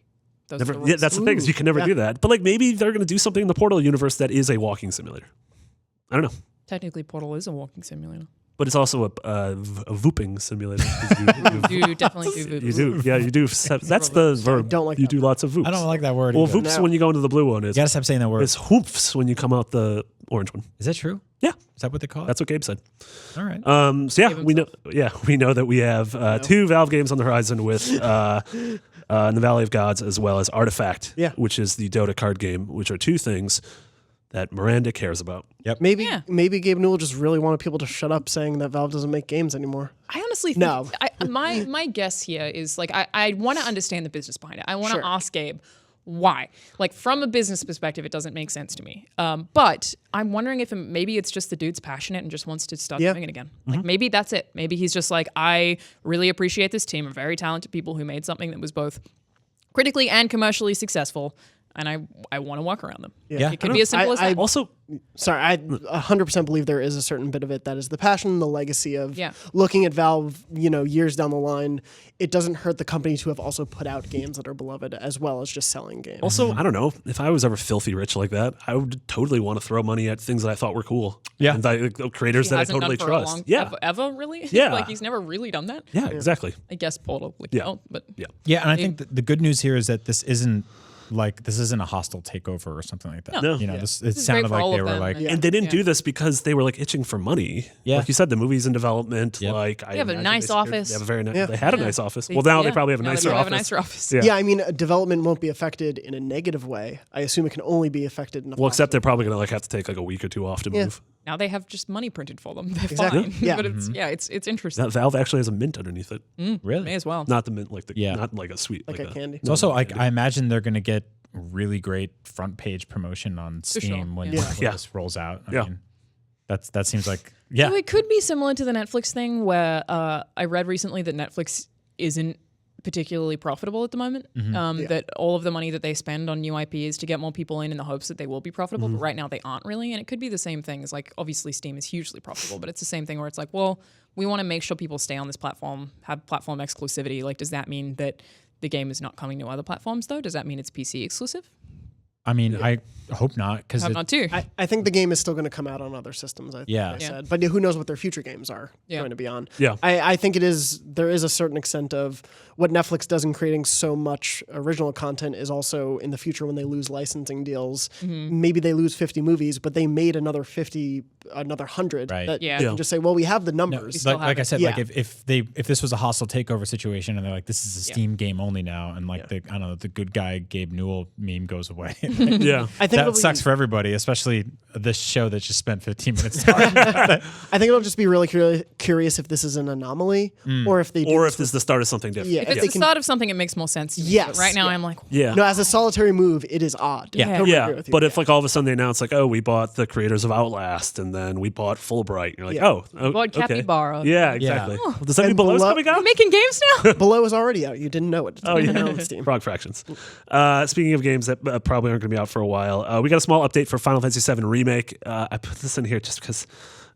Those Never, are the rules. yeah, that's the thing, is you can never do that. But like, maybe they're going to do something in the Portal universe that is a walking simulator. I don't know. Technically, Portal is a walking simulator. But it's also a vooping simulator. You definitely do. You do. Yeah, you do. That's the verb. don't like you that do lots of voops. I don't like that word. Well, either. voops when you go into the blue one. You gotta stop saying that word. It's hoofs when you come out the orange one. Is that true? Yeah. Is that what they call it? That's what Gabe said. All right. So yeah, we know. Yeah, we know that we have 2 Valve games on the horizon with In the Valley of Gods as well as Artifact, which is the Dota card game, which are 2 things that Miranda cares about. Yep. Maybe Gabe Newell just really wanted people to shut up saying that Valve doesn't make games anymore. I honestly think my guess here is like I want to understand the business behind it. I want to ask Gabe why. Like, from a business perspective, it doesn't make sense to me. But I'm wondering if maybe it's just the dude's passionate and just wants to start doing it again. Like, maybe that's it. Maybe he's just like, I really appreciate this team of very talented people who made something that was both critically and commercially successful, and I want to walk around them. Yeah. It could be as simple as that. Also, Sorry, I 100% believe there is a certain bit of it that is the passion, the legacy of looking at Valve, you know, years down the line. It doesn't hurt the company to have also put out games that are beloved as well as just selling games. Also, I don't know, if I was ever filthy rich like that, I would totally want to throw money at things that I thought were cool. Yeah. And creators that I totally trust. Ever really? Yeah. Like, he's never really done that? Yeah, exactly. I guess Portal. Like, but Yeah, and I think the good news here is that this isn't a hostile takeover or something like that. No. You know, it This is sounded great for all like they of were them, like, And they didn't do this because they were like itching for money. Yeah. Like you said, the movie's in development. Yep. Like, They have a nice office. They have a very nice. They had a nice office. Well, now they probably have a Now nicer they office. have a nicer office. Yeah. Yeah, I mean, development won't be affected in a negative way. I assume it can only be affected in a Well, except they're probably going to have to take like a week or 2 off to move. Now they have just money printed for them. They're Exactly. fine. Yeah. But it's interesting. That Valve actually has a mint underneath it. really? May as well. Not the mint, not like a sweet, like a candy. It's also like I imagine they're going to get really great front page promotion on Steam when this rolls out. I mean, that seems like So it could be similar to the Netflix thing where I read recently that Netflix isn't particularly profitable at the moment. That all of the money that they spend on new IP is to get more people in the hopes that they will be profitable. But right now they aren't really. And it could be the same thing as, like, obviously Steam is hugely profitable, but it's the same thing where it's like, well, we want to make sure people stay on this platform, have platform exclusivity. Like, does that mean that the game is not coming to other platforms, though? Does that mean it's PC exclusive? I mean, I hope not, because I hope not too. I think the game is still going to come out on other systems. I said, but who knows what their future games are going to be on? Yeah, I think there is a certain extent of what Netflix does in creating so much original content is also in the future when they lose licensing deals. Maybe they lose 50 movies, but they made another 50, another 100. Right. That you can just say, well, we have the numbers. Like I said, like if this was a hostile takeover situation and they're like, this is a Steam game only now, and like the good guy Gabe Newell meme goes away. I think that sucks for everybody, especially this show that just spent 15 minutes talking about it. I think it'll just be really curious if this is an anomaly or if they do if this is the start of something different. Yeah, if it's the start of something, it makes more sense to me. Yes, But right now, I'm like, no, as a solitary move, it is odd. Yeah. Totally agree with you. But if like all of a sudden they announce like, oh, we bought the creators of Outlast and then we bought Fulbright, and you're like, bought Capybara. Yeah, exactly. Yeah. Does that mean Below's coming out? Making games now? Below is already out. You didn't know it. On Steam. Frog Fractions. Speaking of games that probably aren't going to be out for a while, we got a small update for Final Fantasy VII Remake. I put this in here just because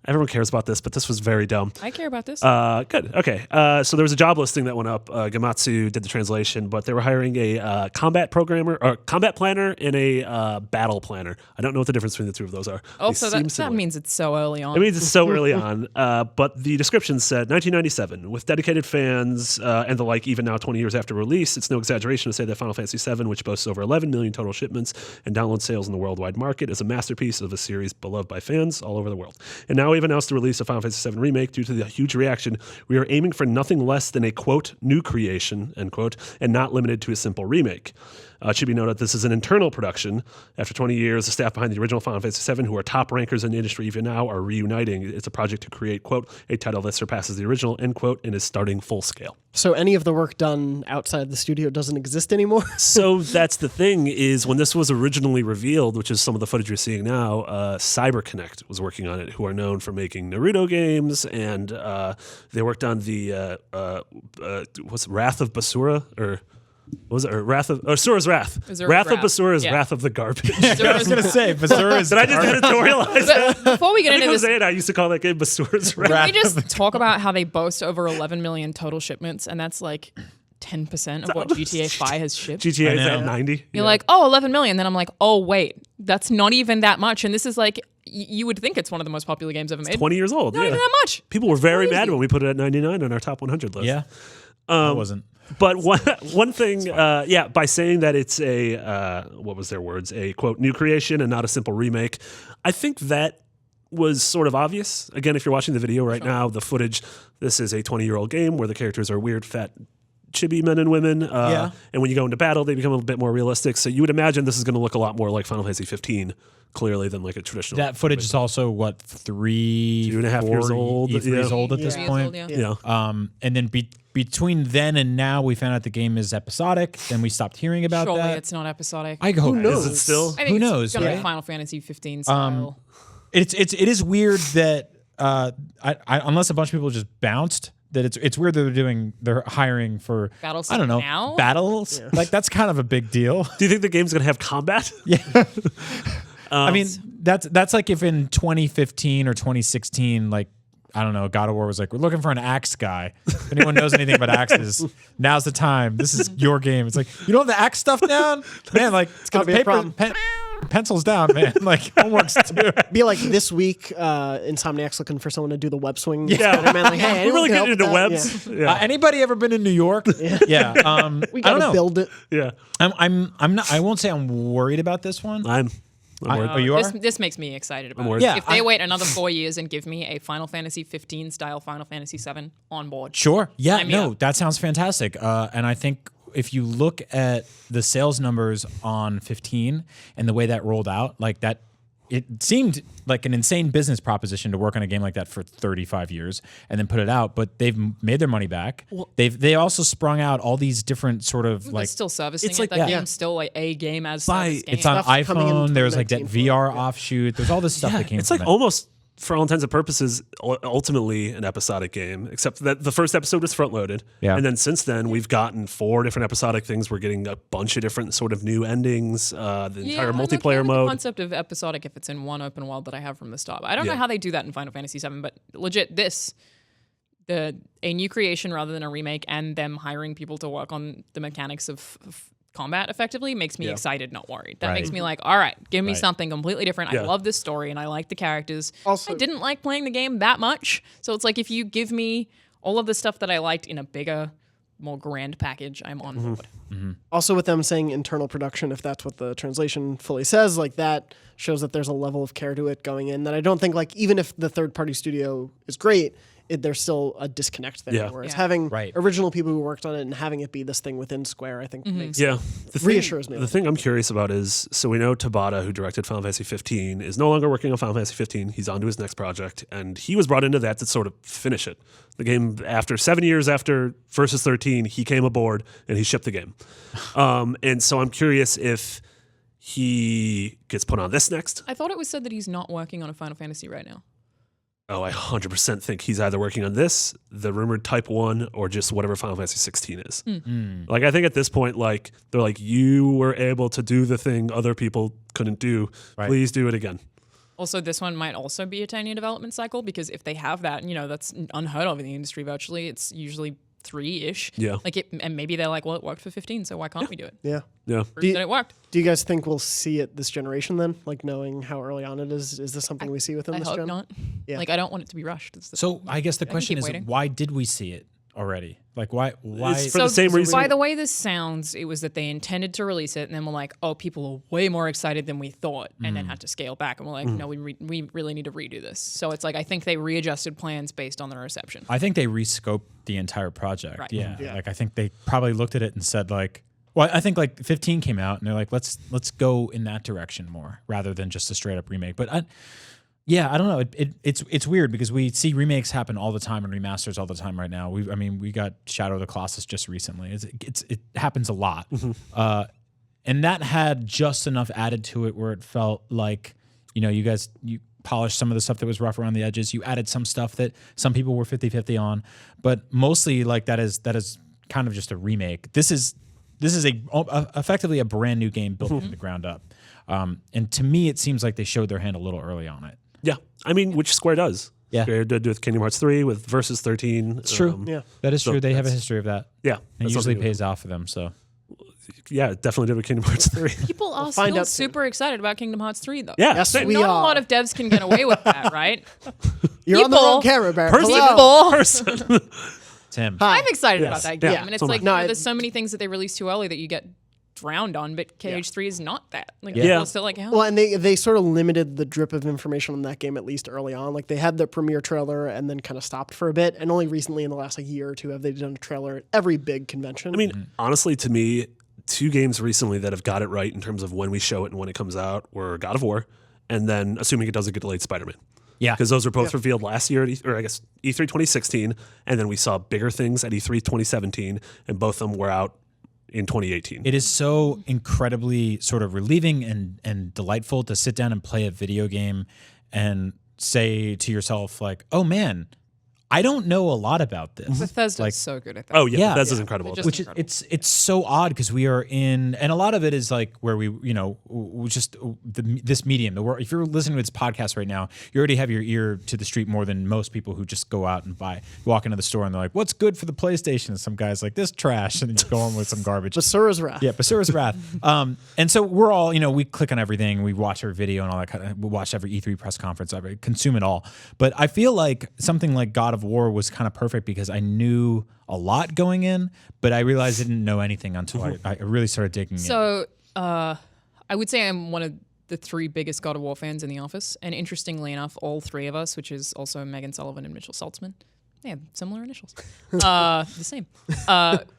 Everyone cares about this, but this was very dumb. I care about this. Good. Okay. So there was a job listing that went up. Gamatsu did the translation, but they were hiring a combat programmer or combat planner and a battle planner. I don't know what the difference between the two of those are. Also, that means it's so early on. It means it's so early on. But the description said 1997 with dedicated fans and the like. Even now, 20 years after release, it's no exaggeration to say that Final Fantasy VII, which boasts over 11 million total shipments and download sales in the worldwide market, is a masterpiece of a series beloved by fans all over the world. And now we've announced the release of Final Fantasy VII Remake. Due to the huge reaction, we are aiming for nothing less than a, quote, new creation, end quote, and not limited to a simple remake. It should be noted this is an internal production. After 20 years, the staff behind the original Final Fantasy VII, who are top rankers in the industry even now, are reuniting. It's a project to create, quote, a title that surpasses the original, end quote, and is starting full scale. So any of the work done outside the studio doesn't exist anymore? So that's the thing is when this was originally revealed, which is some of the footage you're seeing now, CyberConnect was working on it, who are known for making Naruto games, and they worked on the what's Wrath of Basura, or was it, or Wrath of Basura's Wrath? Wrath of Basura's Wrath of the Garbage. I was gonna say Basura's. Did I just editorialize that? Before we get into this, Jose and I used to call that game Basura's Wrath. can we just talk about how they boast over 11 million total shipments, and that's like 10% of what GTA 5 has shipped? GTA is at 90. You're like, oh, 11 million. Then I'm like, oh, wait, that's not even that much. And this is like, you would think it's one of the most popular games ever made. 20 years old. Not even that much. People were very mad when we put it at 99 on our top 100 list. Yeah, I wasn't. But one thing, by saying that it's a, what was their words, a, quote, new creation and not a simple remake, I think that was sort of obvious. Again, if you're watching the video right now, the footage, this is a 20-year-old game where the characters are weird, fat, chibi men and women. And when you go into battle, they become a bit more realistic. So you would imagine this is going to look a lot more like Final Fantasy 15, clearly, than like a traditional. That footage is also, what, 2.5 years old? 3 years old at this point. Yeah. And then between then and now, we found out the game is episodic. Then we stopped hearing about Surely that. it's not episodic. I hope Who knows? Is it still? I think Who it's knows, gonna be right? Final Fantasy 15 style. It is weird that unless a bunch of people just bounced, that it's weird that they're hiring for Battles I don't know now? battles. Yeah. Like that's kind of a big deal. Do you think the game's going to have combat? Yeah. I mean that's like if in 2015 or 2016, like I don't know, God of War was like, we're looking for an axe guy. If anyone knows anything about axes, now's the time. This is your game. It's like, you don't have the axe stuff down? Man, like, It's gonna be a problem. Pencils down, man. Like, homework's due. Be like this week, Insomniac's looking for someone to do the web swing. Yeah. Spider-Man, like, hey, We're really anyone getting can help into with that? webs. Yeah. Yeah. Anybody ever been in New York? Yeah. We I don't gotta know. build it. Yeah. I'm not. I won't say I'm worried about this one. I'm worried. Oh, you are? This makes me excited about worried. it. Yeah, If they wait another 4 years and give me a Final Fantasy 15 style Final Fantasy 7 on board. Sure. Yeah. Sign me No, up. that sounds fantastic. And I think if you look at the sales numbers on 15 and the way that rolled out, like that, it seemed like an insane business proposition to work on a game like that for 35 years and then put it out. But they've made their money back. They also sprung out all these different sort of They're like. still servicing it's it. like- That yeah. game's still like a game as By- service game. It's on Stuff coming in iPhone. There's like that 2019 VR offshoot. There's all this stuff that came. It's from like it. almost, for all intents and purposes, ultimately an episodic game, except that the first episode was front loaded. Yeah. And then since then, we've gotten 4 different episodic things. We're getting a bunch of different sort of new endings, the entire I'm okay multiplayer with the mode. concept of episodic if it's in one open world that I have from the start. But I don't know Yeah. how they do that in Final Fantasy VII, but legit, a new creation rather than a remake, and them hiring people to work on the mechanics of combat effectively makes me excited, not worried. That Right. makes me like, all right, give me Right. something completely different. Yeah. I love this story and I like the characters. Also- I didn't like playing the game that much. So it's like if you give me all of the stuff that I liked in a bigger, more grand package, I'm on board. Also, with them saying internal production, if that's what the translation fully says, like that shows that there's a level of care to it going in that I don't think, like, even if the third-party studio is great, there's still a disconnect there. Yeah. Whereas Yeah. having Right. original people who worked on it and having it be this thing within Square, I think makes Yeah. The thing, reassures me a The little thing I'm curious about is, so we know Tabata, who directed Final Fantasy 15, is no longer working on Final Fantasy 15. He's on to his next project, and he was brought into that to sort of finish it. The game, after 7 years after Versus 13, he came aboard and he shipped the game. And so I'm curious if he gets put on this next. I thought it was said that he's not working on a Final Fantasy right now. Oh, I 100% think he's either working on this, the rumored Type 1, or just whatever Final Fantasy 16 is. Like, I think at this point, like, they're like, you were able to do the thing other people couldn't do. Right. Please do it again. Also, this one might also be a 10-year development cycle because if they have that, that's unheard of in the industry virtually. It's usually 3-ish. Yeah. And maybe they're like, well, it worked for 15, so why can't we do it? Yeah. Yeah. Proof that it worked. Do you guys think we'll see it this generation then? Like knowing how early on it is this something we see within I this hope gen? not. Yeah. I don't want it to be rushed. So I guess the question is, waiting. why did we see it already? Like, why? It's for the same reason. By the way this sounds, it was that they intended to release it, and then we're like, oh, people are way more excited than we thought, and then had to scale back. And we're like, no, we really need to redo this. So it's like, I think they readjusted plans based on the reception. I think they rescoped the entire project. Right. Yeah. Like, I think they probably looked at it and said, like, well, I think like 15 came out, and they're like, let's go in that direction more rather than just a straight up remake. But I don't know. It's weird because we see remakes happen all the time and remasters all the time right now. We got Shadow of the Colossus just recently. It happens a lot, and that had just enough added to it where it felt like you polished some of the stuff that was rough around the edges. You added some stuff that some people were 50-50 on, but mostly like that is kind of just a remake. This is effectively a brand new game built from the ground up, and to me it seems like they showed their hand a little early on it. Yeah. I mean, which Square does. Yeah. Square did with Kingdom Hearts 3, with Versus 13. It's true. Yeah. That is so true. They have a history of that. Yeah. And it that's usually something pays off for them. So Yeah, it definitely did with Kingdom Hearts 3. People are find still out soon. super excited about Kingdom Hearts 3, though. Yeah. Yes, same. we Not are. a lot of devs can get away with that, right? You're on the People- wrong camera, Barrett. Person. Hello. Person. Tim. Hi. I'm excited Yes. about that Yeah. game. And it's So am I. like, No, there's so many things that they release too early that you get drowned on, but KH3 is not that. Like, Yeah. people are still like, hell. Well, and they sort of limited the drip of information on that game at least early on. Like they had the premiere trailer and then kind of stopped for a bit. And only recently in the last year or two have they done a trailer at every big convention. I mean, honestly, to me, 2 games recently that have got it right in terms of when we show it and when it comes out were God of War, and then, assuming it doesn't get delayed, Spider-Man. Yeah. Because those were both revealed last year, or I guess E3 2016, and then we saw bigger things at E3 2017, and both of them were out in 2018. It is so incredibly sort of relieving and delightful to sit down and play a video game and say to yourself, like, oh man, I don't know a lot Mm-hmm. Bethesda's like- so good at that. Oh, yeah. Yeah. That's incredible. Just- which is it's so odd because we are in, and a lot of it is like where we just this medium. If you're listening to this podcast right now, you already have your ear to the street more than most people who just go out and walk into the store and they're like, "What's good for the PlayStation?" And some guys like, "This trash," and you go on with some garbage. Basura's Wrath. Yeah, Basura's Wrath. And so we're all, we click on everything, we watch every video and all that kind of, we watch every E3 press conference, consume it all. But I feel like something like God of War was kind of perfect because I knew a lot going in, but I realized I didn't know anything until I really started digging in. So I would say I'm one of the 3 biggest God of War fans in the office. And interestingly enough, all 3 of us, which is also Megan Sullivan and Mitchell Saltzman, they have similar initials. The same.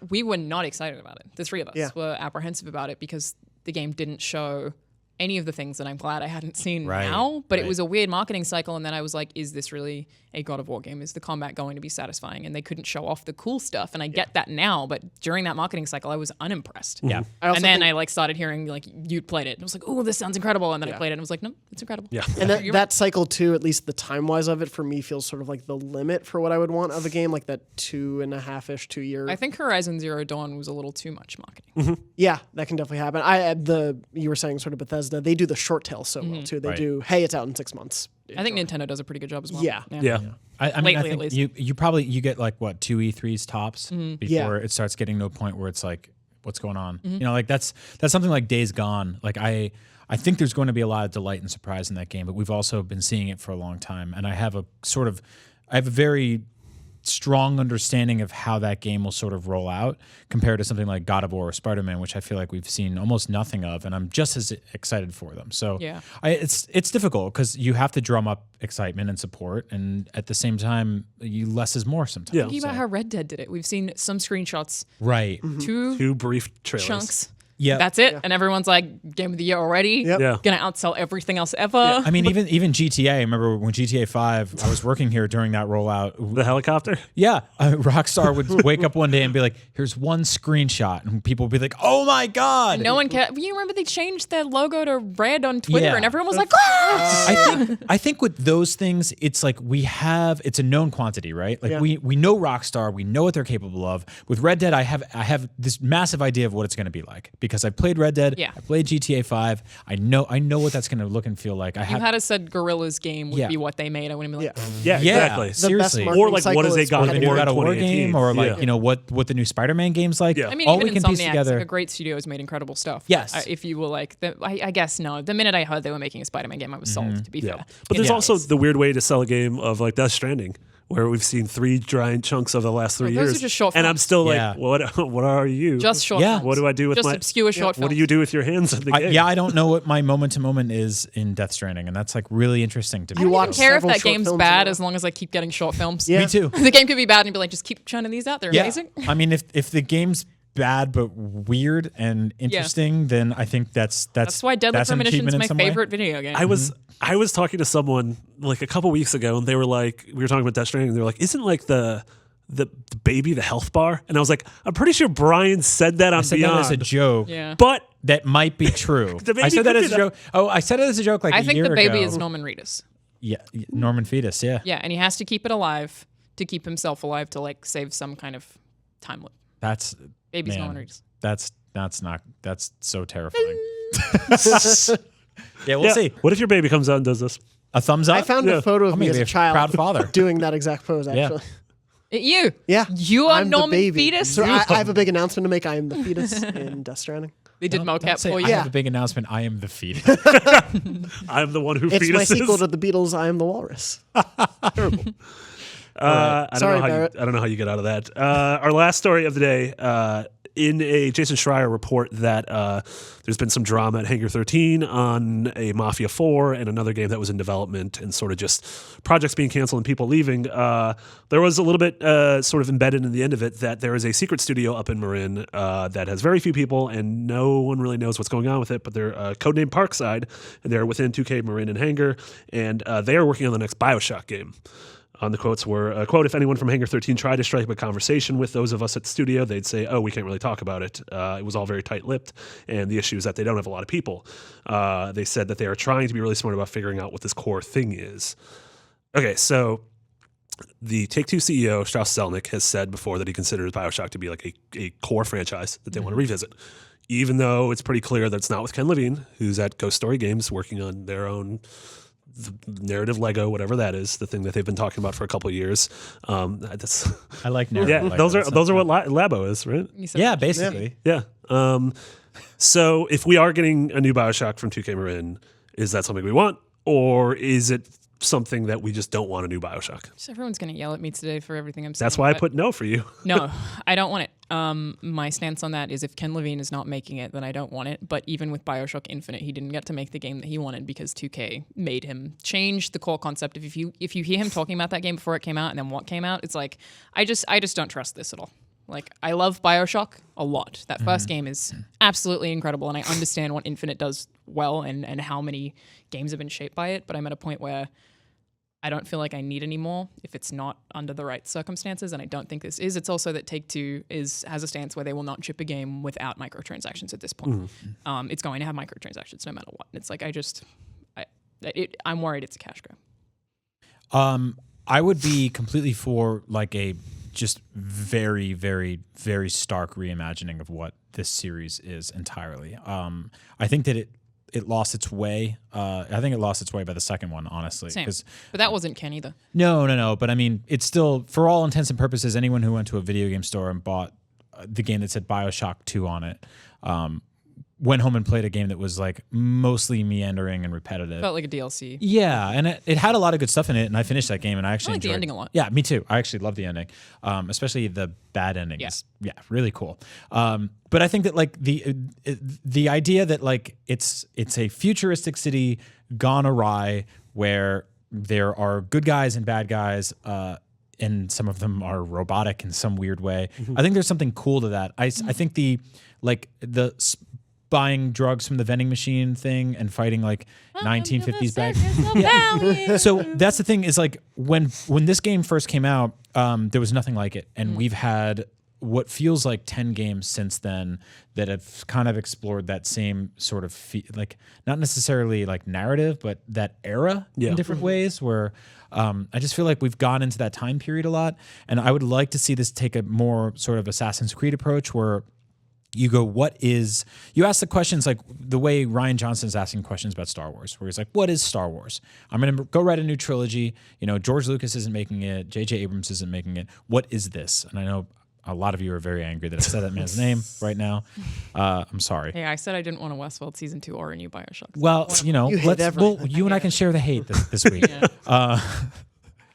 We were not excited about it. The 3 of us were apprehensive about it because the game didn't show any of the things that I'm glad I hadn't seen now. But it was a weird marketing cycle. And then I was like, is this really a God of War game? Is the combat going to be satisfying? And they couldn't show off the cool stuff. And I get that now. But during that marketing cycle, I was unimpressed. Yeah. I And then I started hearing you played it. And I was like, oh, this sounds incredible. And then I played it and I was like, no, it's incredible. Yeah. And that cycle too, at least the time wise of it, for me feels sort of like the limit for what I would want of a game, like that 2.5-ish, 2 year. I think Horizon Zero Dawn was a little too much marketing. Yeah, that can definitely happen. You were saying sort of Bethesda, they do the short tail so well too. They do, hey, it's out in 6 months. I think Nintendo does a pretty good job as well. Yeah. Yeah. I mean, Lately, I at think least. you get like what 2 E3s tops before it starts getting to a point where it's like, what's going on? Like that's something like Days Gone. Like I think there's going to be a lot of delight and surprise in that game, but we've also been seeing it for a long time, and I have a very strong understanding of how that game will sort of roll out compared to something like God of War or Spider-Man, which I feel like we've seen almost nothing of, and I'm just as excited for them. So Yeah. it's difficult because you have to drum up excitement and support, and at the same time, less is more sometimes. Yeah. Thinking about how Red Dead did it. We've seen some screenshots, Right. 2 brief trailers. chunks. Yeah. That's it. And everyone's like, game of the year already. Yep. Yeah. Gonna outsell everything else ever. I mean, even GTA. I remember when GTA 5, I was working here during that rollout. The helicopter? Yeah, Rockstar would wake up one day and be like, "Here's one screenshot," and people would be like, "Oh my god!" No one cared. You remember they changed their logo to red on Twitter, Yeah. and everyone was like, ah! I think with those things, it's like it's a known quantity, right? Like Yeah. we know Rockstar, we know what they're capable of. With Red Dead, I have this massive idea of what it's going to be like because I played Red Dead. Yeah. I played GTA 5. I know what that's going to look and feel like. You had said Guerrilla's game would be what they made. I wouldn't be like, Yeah, exactly. Seriously. Or like what is a God of War God of War 2018? game, or like what the new Spider-Man game's like. Yeah. I mean, all even we can piece Insomniac, together. like a great studio, has made incredible stuff. Yes. If you were like, I guess no. The minute I heard they were making a Spider-Man game, I was sold. To be fair, But there's also the weird way to sell a game of like Death Stranding, where we've seen 3 giant chunks of the last 3 years. Those are just short and I'm films. still like, what are you? just short. Yeah. films. What do I do with just my obscure short films? What do you do with your hands in the game? I don't know what my moment to moment is in Death Stranding, and that's like really interesting to me. You I watch don't care if several that short game's films bad in a row. as long as I keep getting short films. Yeah. Me too. The game could be bad and be like, just keep churning these out. They're amazing. I mean, if the game's bad but weird and interesting, then I think that's why Deadly that's an Premonition is achievement my in some way. favorite video game. I was talking to someone like a couple weeks ago, and they were like, we were talking about Death Stranding, and they were like, isn't like the baby the health bar? And I was like, I'm pretty sure Brian said that on I said Beyond. that as a joke. Yeah. But That might be true. The baby I said that could as be a joke. Oh, I said it as a joke like I a think year the baby ago. is Norman Reedus. Yeah, Norman Fetus. Yeah. Yeah, and he has to keep it alive to keep himself alive to like save some kind of time loop. That's Baby's man, Norman Reedus. That's so terrifying. Yeah, we'll see. What if your baby comes out and does this? A thumbs up. I found Yeah. a photo of I'm me gonna as be a child proud father. doing that exact pose, actually. You. Yeah. You are I'm the Norman baby. Fetus? So I have a big announcement to make. I am the fetus in Death Stranding. They did Don't mocap say for I you. Yeah. have a big announcement. I am the fetus. I'm the one who It's my fetuses. sequel to the Beatles. I am the Walrus. Terrible. I don't Sorry, know how Barrett. I don't know how you get out of that. Our last story of the day, in a Jason Schreier report that there's been some drama at Hangar 13 on a Mafia 4 and another game that was in development, and sort of just projects being canceled and people leaving. There was a little bit sort of embedded in the end of it that there is a secret studio up in Marin that has very few people and no one really knows what's going on with it, but they're codenamed Parkside, and they're within 2K Marin and Hangar, and they are working on the next BioShock game. The quotes were, quote, if anyone from Hangar 13 tried to strike up a conversation with those of us at the studio, they'd say, oh, we can't really talk about it. It was all very tight-lipped, and the issue is that they don't have a lot of people. They said that they are trying to be really smart about figuring out what this core thing is. Okay, so the Take-Two CEO, Strauss Zelnick, has said before that he considers BioShock to be like a core franchise that they want to revisit, even though it's pretty clear that it's not with Ken Levine, who's at Ghost Story Games working on their own narrative Lego, whatever that is, the thing that they've been talking about for a couple of years. That's I like narrative. yeah. Lego. Those are what Labo is, right? You said Yeah, basically. Yeah. So if we are getting a new BioShock from 2K Marin, is that something we want, or is it something that we just don't want a new BioShock? Just everyone's going to yell at me today for everything I'm saying. That's why I but put no for you. No, I don't want it. My stance on that is if Ken Levine is not making it, then I don't want it. But even with BioShock Infinite, he didn't get to make the game that he wanted because 2K made him change the core concept. If you hear him talking about that game before it came out and then what came out, it's like I just don't trust this at all. Like, I love BioShock a lot. That first game is absolutely incredible, and I understand what Infinite does well and how many games have been shaped by it, but I'm at a point where I don't feel like I need any more if it's not under the right circumstances, and I don't think this is. It's also that Take-Two has a stance where they will not ship a game without microtransactions at this point. It's going to have microtransactions no matter what. And it's like I'm worried it's a cash grab. I would be completely for like a just very, very, very stark reimagining of what this series is entirely. I think that it lost its way. I think it lost its way by the second one, honestly. Same. But that wasn't Ken either. No. But I mean, it's still, for all intents and purposes, anyone who went to a video game store and bought the game that said BioShock 2 on it, went home and played a game that was like mostly meandering and repetitive. Felt like a DLC. Yeah, and it had a lot of good stuff in it, and I finished that game, and I actually I like the enjoyed ending a lot. Yeah, me too. I actually love the ending, especially the bad ending. Yeah. Is, really cool. But I think that like the idea that like it's a futuristic city gone awry where there are good guys and bad guys, and some of them are robotic in some weird way. I think there's something cool to that. I think the buying drugs from the vending machine thing and fighting like 1950s bad. Yeah. So that's the thing is like when this game first came out, there was nothing like it, and we've had what feels like 10 games since then that have kind of explored that same sort of like not necessarily like narrative, but that era in different ways where I just feel like we've gone into that time period a lot, and I would like to see this take a more sort of Assassin's Creed approach where you go, you ask the questions like the way Rian Johnson's asking questions about Star Wars, where he's like, what is Star Wars? I'm going to go write a new trilogy. George Lucas isn't making it. J.J. Abrams isn't making it. What is this? And I know a lot of you are very angry that I said that man's name right now. I'm sorry. Hey, I said I didn't want a Westworld season 2 or a new BioShock. Well, you and I can share the hate this week.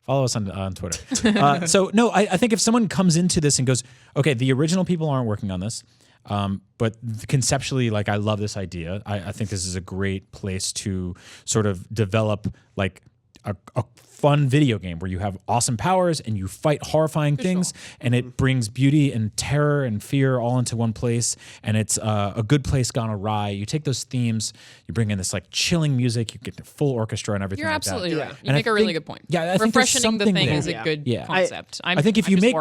Follow us on Twitter. So no, I think if someone comes into this and goes, okay, the original people aren't working on this, but conceptually, like, I love this idea. I think this is a great place to sort of develop like a fun video game where you have awesome powers and you fight horrifying things, and it brings beauty and terror and fear all into one place, and it's a good place gone awry. You take those themes, you bring in this like chilling music, you get the full orchestra and everything. You're like absolutely that. right. You make a really good point. Yeah, I think refreshing the thing there. is a good concept. I think if you make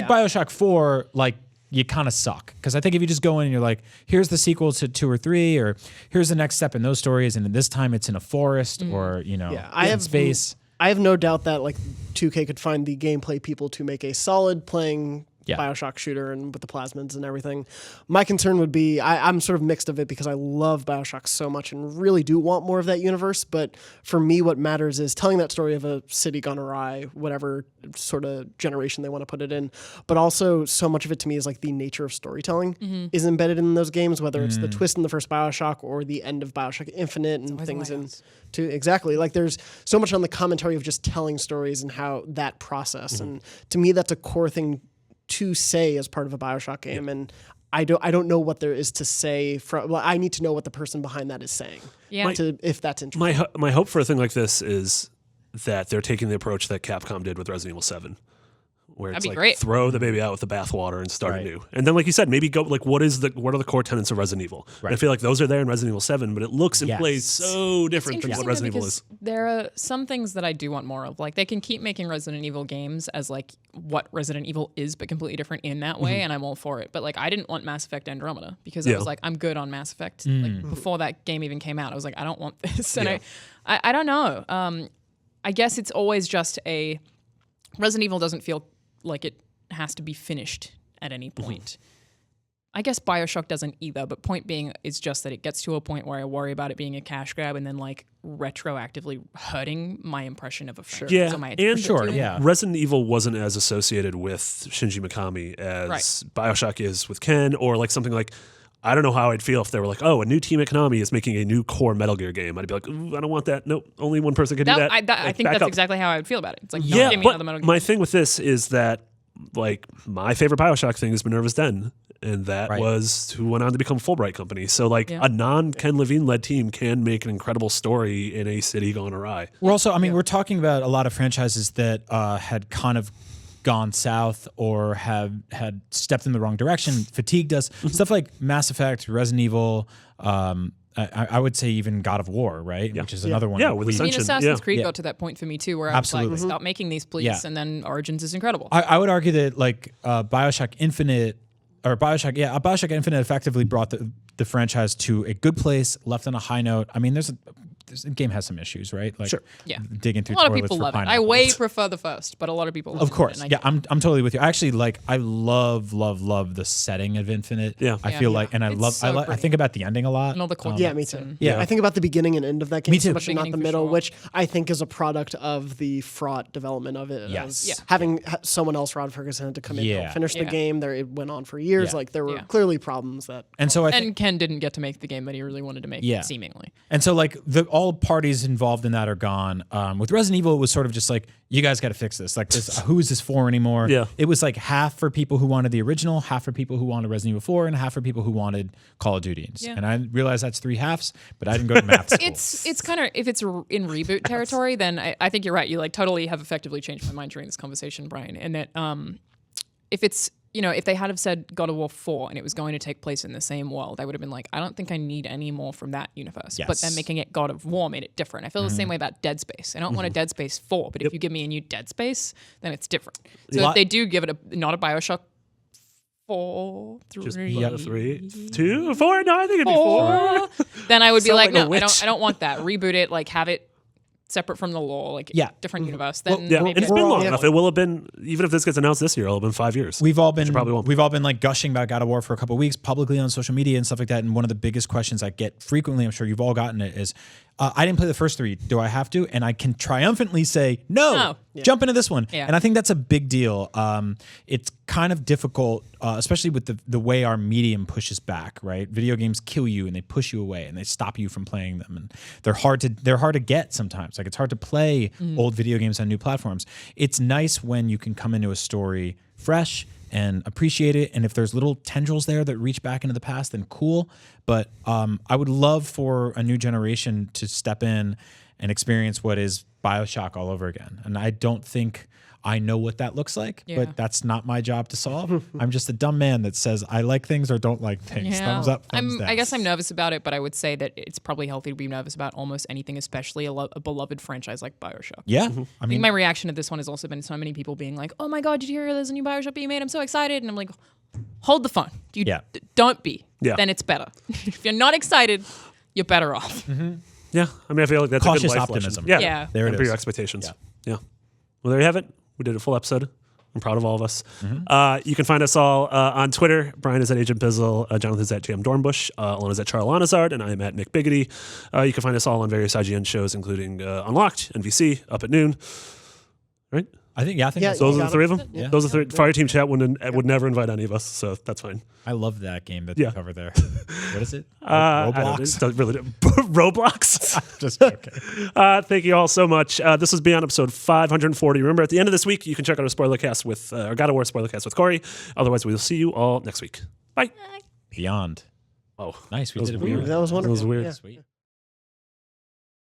BioShock 4, like, you kind of suck. Because I think if you just go in and you're like, here's the sequel to 2 or 3, or here's the next step in those stories, and this time it's in a forest or in space. I have no doubt that like 2K could find the gameplay people to make a solid playing BioShock shooter and with the plasmids and everything. My concern would be, I'm sort of mixed of it because I love BioShock so much and really do want more of that universe. But for me, what matters is telling that story of a city gone awry, whatever sort of generation they want to put it in. But also so much of it to me is like the nature of storytelling is embedded in those games, whether it's the twist in the first BioShock or the end of BioShock Infinite and things exactly. Like there's so much on the commentary of just telling stories and how that process. And to me, that's a core thing to say as part of a BioShock game, and I don't know what there is to say. I need to know what the person behind that is saying. Yeah, if that's interesting. My hope for a thing like this is that they're taking the approach that Capcom did with Resident Evil 7. Where it's like great. Throw the baby out with the bathwater and start anew. And then, like you said, maybe go like what are the core tenets of Resident Evil? Right. And I feel like those are there in Resident Evil 7, but it looks and plays so different than what Resident Evil is. There are some things that I do want more of. Like they can keep making Resident Evil games as like what Resident Evil is, but completely different in that way, and I'm all for it. But like I didn't want Mass Effect Andromeda because I was like, I'm good on Mass Effect. Like before that game even came out, I was like, I don't want this. And I don't know. I guess it's always just Resident Evil doesn't feel like it has to be finished at any point. I guess BioShock doesn't either, but point being is just that it gets to a point where I worry about it being a cash grab and then like retroactively hurting my impression of a franchise. Resident Evil wasn't as associated with Shinji Mikami as BioShock is with Ken, or like something like, I don't know how I'd feel if they were like, oh, a new team at Konami is making a new core Metal Gear game. I'd be like, ooh, I don't want that. Nope, only one person can do that. I think that's exactly how I would feel about it. It's like, give me another Metal Gear. My thing with this is that, like, my favorite BioShock thing is Minerva's Den, and that was who went on to become Fulbright Company. So, like, a non-Ken Levine-led team can make an incredible story in a city gone awry. We're also, we're talking about a lot of franchises that had kind of gone south or had stepped in the wrong direction, fatigued us. Stuff like Mass Effect, Resident Evil, I would say even God of War, right? Which is another one. Yeah, with Ascension. Assassin's Creed got to that point for me too, where I was like, stop making these, please. And then Origins is incredible. I would argue that like BioShock Infinite BioShock Infinite effectively brought the franchise to a good place, left on a high note. I mean, the game has some issues, right? Like, digging through a lot of toilets people for love it. pineapples. I way prefer the first, but a lot of people love it. Of course, I'm totally with you. I actually I love the setting of Infinite. Yeah, I feel like, and I think about the ending a lot. And all the cool me too. I think about the beginning and end of that game, especially not the middle, which I think is a product of the fraught development of it. Having someone else, Rod Ferguson, had to come in and help finish the game. It went on for years. Like there were clearly problems that. And so Ken didn't get to make the game that he really wanted to make. Seemingly. And so like all parties involved in that are gone. With Resident Evil, it was sort of just like, you guys got to fix this. Like, who is this for anymore? Yeah. It was like half for people who wanted the original, half for people who wanted Resident Evil 4, and half for people who wanted Call of Duty. And I realize that's 3 halves, but I didn't go to math school. It's kind of, if it's in reboot territory, then I think you're right. You like totally have effectively changed my mind during this conversation, Brian. And that if it's, if they had have said God of War 4 and it was going to take place in the same world, I would have been like, I don't think I need any more from that universe. But then making it God of War made it different. I feel the same way about Dead Space. I don't want a Dead Space 4, but if you give me a new Dead Space, then it's different. So if they do give it not a BioShock 4, 3, 2, 4? No, I think it'd be 4. Then I would be like, no, I don't want that. Reboot it, like have it separate from the lore, like different universe, Well, then Yeah, maybe it's been long enough. It will have been, even if this gets announced this year, it'll have been 5 years. We've all been like gushing about God of War for a couple of weeks publicly on social media and stuff like that. And one of the biggest questions I get frequently, I'm sure you've all gotten it, is I didn't play the first 3. Do I have to? And I can triumphantly say no. Jump into this one. Yeah. And I think that's a big deal. It's kind of difficult, especially with the way our medium pushes back. Right, video games kill you and they push you away and they stop you from playing them. And they're hard to get sometimes. Like it's hard to play old video games on new platforms. It's nice when you can come into a story fresh and appreciate it. And if there's little tendrils there that reach back into the past, then cool. But I would love for a new generation to step in and experience what is BioShock all over again. And I don't think I know what that looks like, but that's not my job to solve. I'm just a dumb man that says I like things or don't like things. Yeah. Thumbs up, thumbs down. I guess I'm nervous about it, but I would say that it's probably healthy to be nervous about almost anything, especially a beloved franchise like BioShock. Yeah. I think my reaction to this one has also been so many people being like, oh my God, did you hear there's a new BioShock being made? I'm so excited. And I'm like, hold the phone. Don't be. Yeah. Then it's better. If you're not excited, you're better off. Yeah, I mean, I feel like that's cautious a good life optimism. lesson. Yeah. There it Temper is. your expectations. Yeah. Well, there you have it. We did a full episode. I'm proud of all of us. You can find us all on Twitter. Brian is at Agent Bizzle. Jonathan's at JM Dornbush. Alana's at Charles Lanazard. And I'm at Mick Biggity. You can find us all on various IGN shows, including Unlocked, NVC, Up at Noon. Right? I think Yeah, Those are the 3 of them? Yeah. Those are the 3. Fire Team Chat would never invite any of us, so that's fine. I love that game that they cover there. What is it? I don't know, Roblox? it doesn't really Roblox? Just joking. Thank you all so much. This was Beyond episode 540. Remember, at the end of this week, you can check out our spoiler cast with, our God of War spoiler cast with Corey. Otherwise, we'll see you all next week. Bye. Beyond. Oh, Nice. We that was did it weird. weird. That was wonderful. That was weird. Yeah. Sweet.